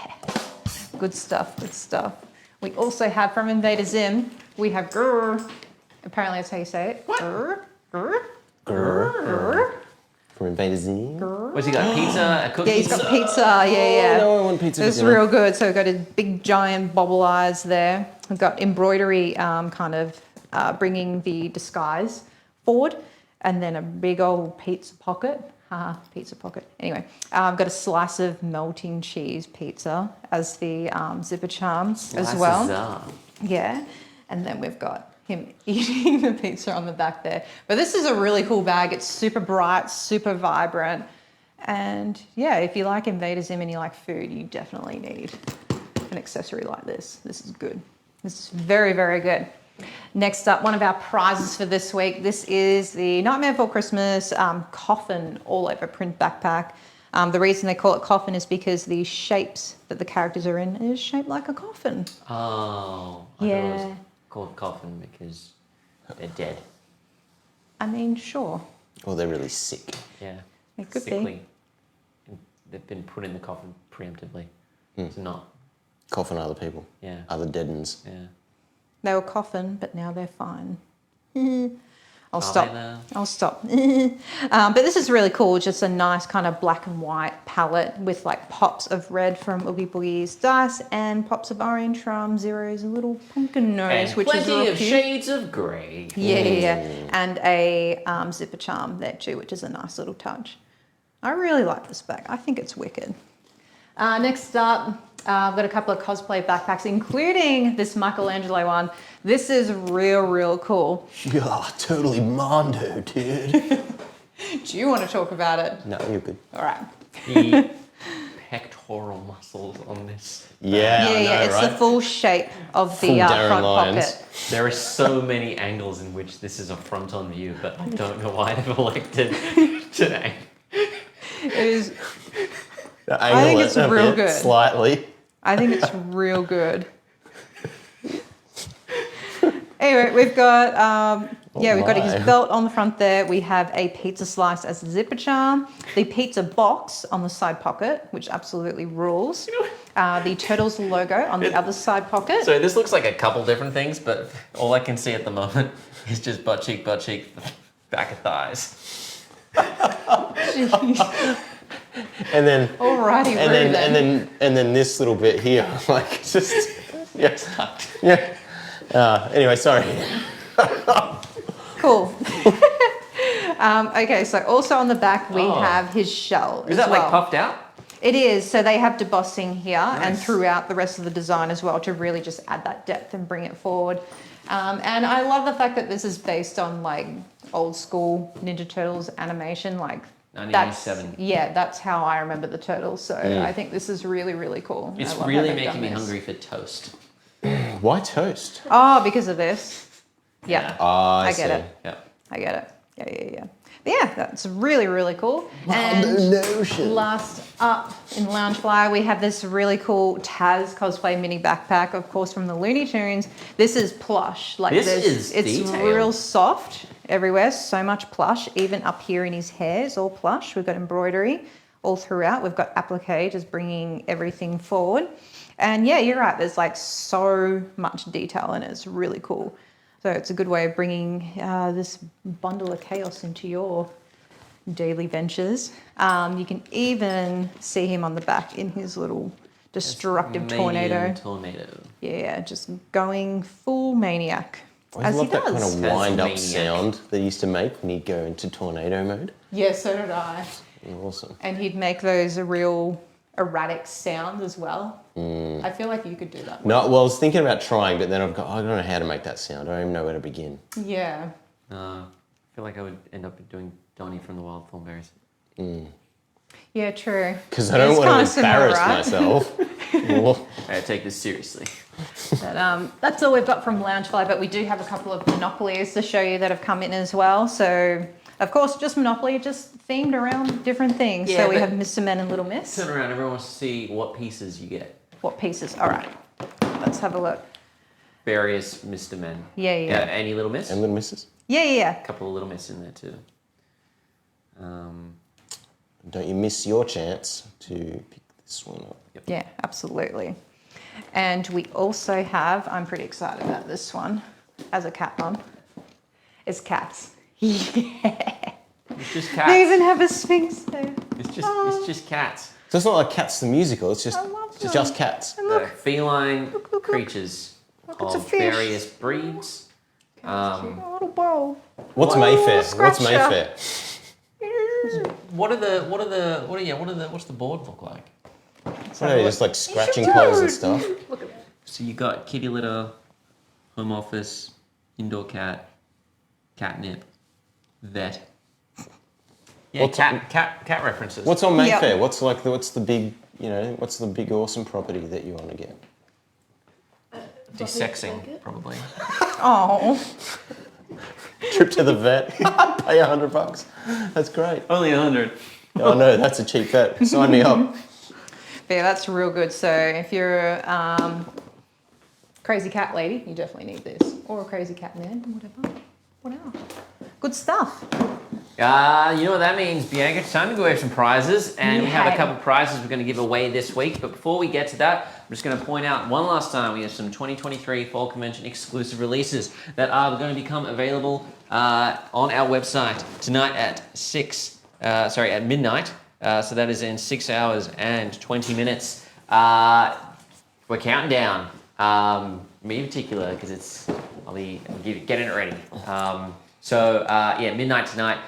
Good stuff, good stuff. We also have from Invader Zim, we have GOOOO. Apparently that's how you say it. What? GOOOO. GOOOO. Grr. GOOOO. From Invader Zim. What's he got? Pizza? A cookie? Yeah, he's got pizza. Yeah. Oh, no, I want pizza. for It's dinner. real good. So we've got his big giant bobble eyes there. We've got embroidery kind of bringing the disguise forward. And then a big old pizza pocket. Haha, pizza pocket. Anyway, I've got a slice of melting cheese pizza as the zipper charms as well. Slices. Yeah. And then we've got him eating the pizza on the back there. But this is a really cool bag. It's super bright, super vibrant. And yeah, if you like Invader Zim and you like food, you definitely need an accessory like this. This is good. This is very, very good. Next up, one of our prizes for this week. This is the Nightmare Before Christmas coffin all over print backpack. The reason they call it coffin is because the shapes that the characters are in is shaped like a coffin. Oh. I thought it Yeah. was called coffin because they're dead. I mean, sure. Oh, they're really sick. Yeah. It could be. Sickly. And they've been put in the coffin preemptively. It's not. Coughing other people. Yeah. Other dead uns. Yeah. They were coffin, but now they're fine. I'll stop. But this is really cool. Just a nice kind of black and white palette with like pops of red from Oogie Boogie's dice and pops of orange from Zero's little pumpkin nose, And which is plenty real of cute. shades of grey. Yeah. And a zipper charm there too, which is a nice little touch. I really like this bag. I think it's wicked. Next up, I've got a couple of cosplay backpacks, including this Michelangelo one. This is real cool. Yeah, totally mondo, dude. Do you want to talk about it? No, you're good. All right. The pectoral muscles on this. Yeah, I know, it's right? the full shape of the Full Darren front Lyons. pocket. There are so many angles in which this is a front-on view, but I don't know why they've elected today. It is. I think it's real good. Slightly. I think it's real good. Anyway, we've got we've got his belt on the front there. We have a pizza slice as a zipper charm. The pizza box on the side pocket, which absolutely rules. The Turtles logo on the other side pocket. So this looks like a couple different things, but all I can see at the moment is just butt cheek, back of thighs. Jeez. And then Alrighty, and then this little bit here, like just yeah. Anyway, sorry. Cool. Okay, so also on the back we have his shell. Is that like puffed out? It is. So they have debossing here and throughout the rest of the design as well to really just add that depth and bring it forward. And I love the fact that this is based on like old school Ninja Turtles animation, like 1997. That's how I remember the Turtles. So I think this is really cool. It's I love how really they've making done me this. hungry for toast. Why toast? Oh, because of this. Yeah. I get it. Yeah. I get it. Yeah. But yeah, that's really cool. And notion. Last up in Loungefly, we have this really cool Taz cosplay mini backpack, of course, from the Looney Tunes. This is plush. Like This is it's detailed. real soft everywhere. So much plush. Even up here in his hair is all plush. We've got embroidery all throughout. We've got applique just bringing everything forward. And yeah, you're right. There's like so much detail in it. It's really cool. So it's a good way of bringing this bundle of chaos into your daily ventures. You can even see him on the back in his little destructive tornado. Yeah, just going full maniac. I as love he that does. kind of wind-up Tasmaniac. sound they used to make when he'd go into tornado mode. Yeah, so did I. Awesome. And he'd make those real erratic sounds as well. I feel like you could do that. No, well, I was thinking about trying, but then I don't know how to make that sound. I don't even know where to begin. Yeah. I feel like I would end up doing Donnie from the Wild Thornberries. Yeah, true. Because I don't want to embarrass myself. I take this seriously. But that's all we've got from Loungefly, but we do have a couple of Monopolies to show you that have come in as well. So, of course, just Monopoly, just themed around different things. Yeah, so we but- have Mr. Men and Little Miss. Turn around, everyone wants to see what pieces you get. What pieces? All right, let's have a look. Various Mr. Men. Yeah. Any Little Miss? And little misses. Yeah. A couple of Little Miss in there too. Don't you miss your chance to pick this one up. Yeah, absolutely. And we also have, I'm pretty excited about this one, as a cat mum. It's cats. Yeah. It's just They cats. even have a sphinx there. It's just cats. So it's not like Cats the musical. It's just I love it's them. just cats. And They're look, feline look. creatures it's a of fish. various breeds. a little bowl. What's Oh, Mayfair? scratch What's ya. Mayfair? What's the board look like? What are they, just like scratching poles and stuff? Look at that. So you got kitty litter, home office, indoor cat, catnip, vet. Yeah, What's- cat references. What's on Mayfair? Yeah. What's the big awesome property that you want to get? desexing probably? Oh, Trip to the vet, pay $100. That's great. Only 100. Oh no, that's a cheap vet. Sign me up. but yeah, that's real good. So if you're a crazy cat lady, you definitely need this, or a crazy cat man, whatever. Good stuff. You know what that means, Bianca? It's time to go over some prizes, and we have a Yeah. couple prizes we're going to give away this week. But before we get to that, I'm just going to point out one last time we have some 2023 Fall Convention exclusive releases that are going to become available on our website tonight at at midnight. So that is in 6 hours and 20 minutes. We're counting down. Me in particular, because I'll be getting it ready. Midnight tonight.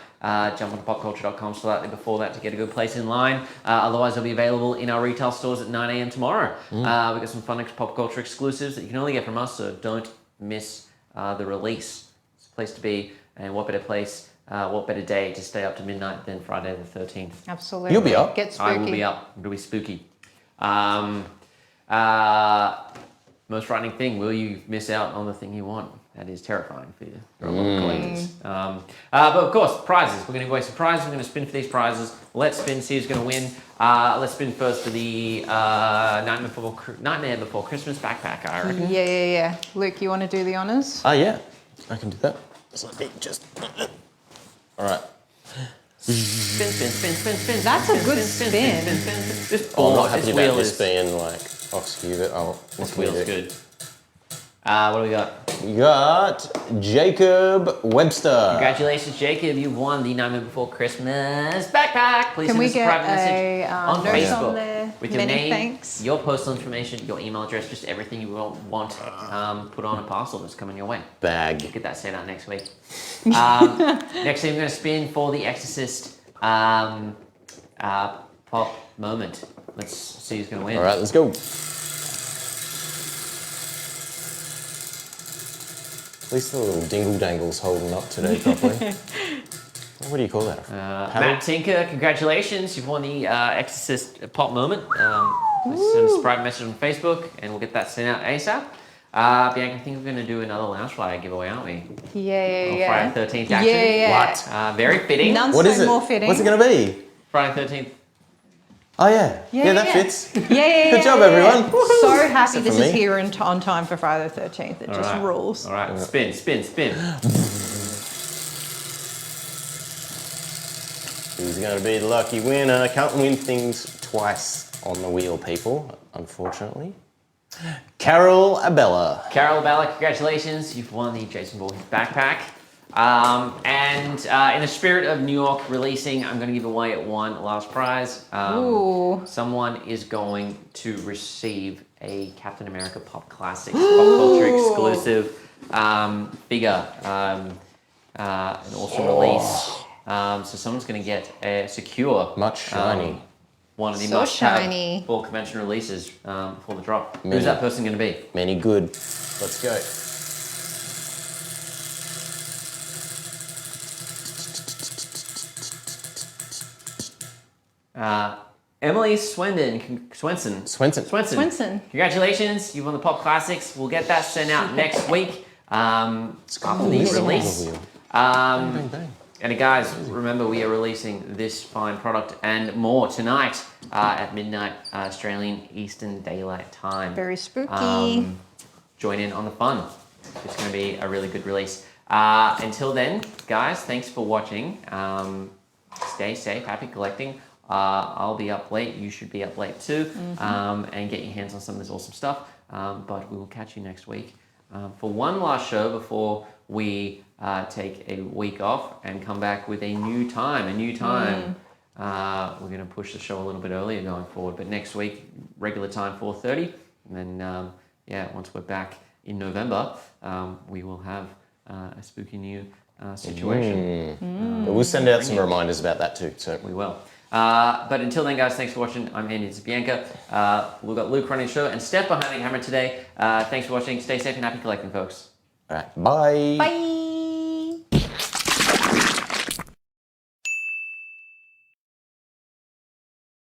Jump on popcultcha.com slightly before that to get a good place in line. Otherwise, they'll be available in our retail stores at 9 a.m. tomorrow. We've got some fun Pop Culture exclusives that you can only get from us, so don't miss the release. It's a place to be, and what better place, what better day to stay up to midnight than Friday the 13th. Absolutely. You'll be up. Get spooky. I will be up. It'll be spooky. Most frightening thing, will you miss out on the thing you want? That is terrifying for you. For a lot of collectors. But of course, prizes. We're going to give away some prizes. We're going to spin for these prizes. Let's spin, see who's going to win. Let's spin first for the Nightmare Before Christmas backpack, I reckon. Yeah. Luke, you want to do the honours? Yeah, I can do that. So let me just. All right. Spin. That's a good spin. This I'm not board, happy this about wheel this is... being like off-skew, but This wheel's good. What do we got? We got Jacob Webster. Congratulations, Jacob. You won the Nightmare Before Christmas backpack. Please Can send we us a get private a message on note Facebook on there? with your Many name, thanks. your postal information, your email address, just everything you want put on a parcel that's coming your way. Bag. Get that sent out next week. Next thing, I'm going to spin for the Exorcist pop moment. Let's see who's going to win. All right, let's go. At least the little dingle dangle's holding up today properly. What do you call that? Matt Tinker, congratulations. You've won the Exorcist pop moment. Let's send us a private message on Facebook and we'll get that sent out ASAP. Bianca, I think we're going to do another lounge flyer giveaway, aren't we? Yeah. Friday 13th action. Yeah. What? Very fitting. None What so is it? more fitting. What's it going to be? Friday 13th. Oh, yeah. Yeah, that fits. Yeah. Good job, everyone. So happy Except this for is me. here on time for Friday the 13th. It just rules. All right, spin. Who's going to be the lucky winner? Can't win things twice on the wheel, people, unfortunately. Carol Abella. Carol Balla, congratulations. You've won the Jason Voorhees backpack. In the spirit of New York releasing, I'm going to give away one last prize. Ooh. Someone is going to receive a Captain America Pop Classics Pop Culture exclusive figure. An awesome release. So someone's going to get a secure. Much shiny. One of the So must-have shiny. full convention releases for the drop. Many. Who's that person going to be? Many good. Let's go. Emily Swenson. Swenson. Congratulations, you won the Pop Classics. We'll get that sent out next week after the release. Bang, bang. And guys, remember we are releasing this fine product and more tonight at midnight Australian Eastern Daylight Time. Very spooky. Join in on the fun. It's going to be a really good release. Until then, guys, thanks for watching. Stay safe, happy collecting. I'll be up late. You should be up late too, and get your hands on some of this awesome stuff. But we will catch you next week for one last show before we take a week off and come back with a new time. We're going to push the show a little bit earlier going forward. But next week, regular time, 4:30. And then, once we're back in November, we will have a spooky new situation. We'll send out some reminders about that too. So We will. But until then, guys, thanks for watching. I'm Andy, this is Bianca. We've got Luke running the show and Steph behind the camera today. Thanks for watching. Stay safe and happy collecting, folks. all right, bye. Bye.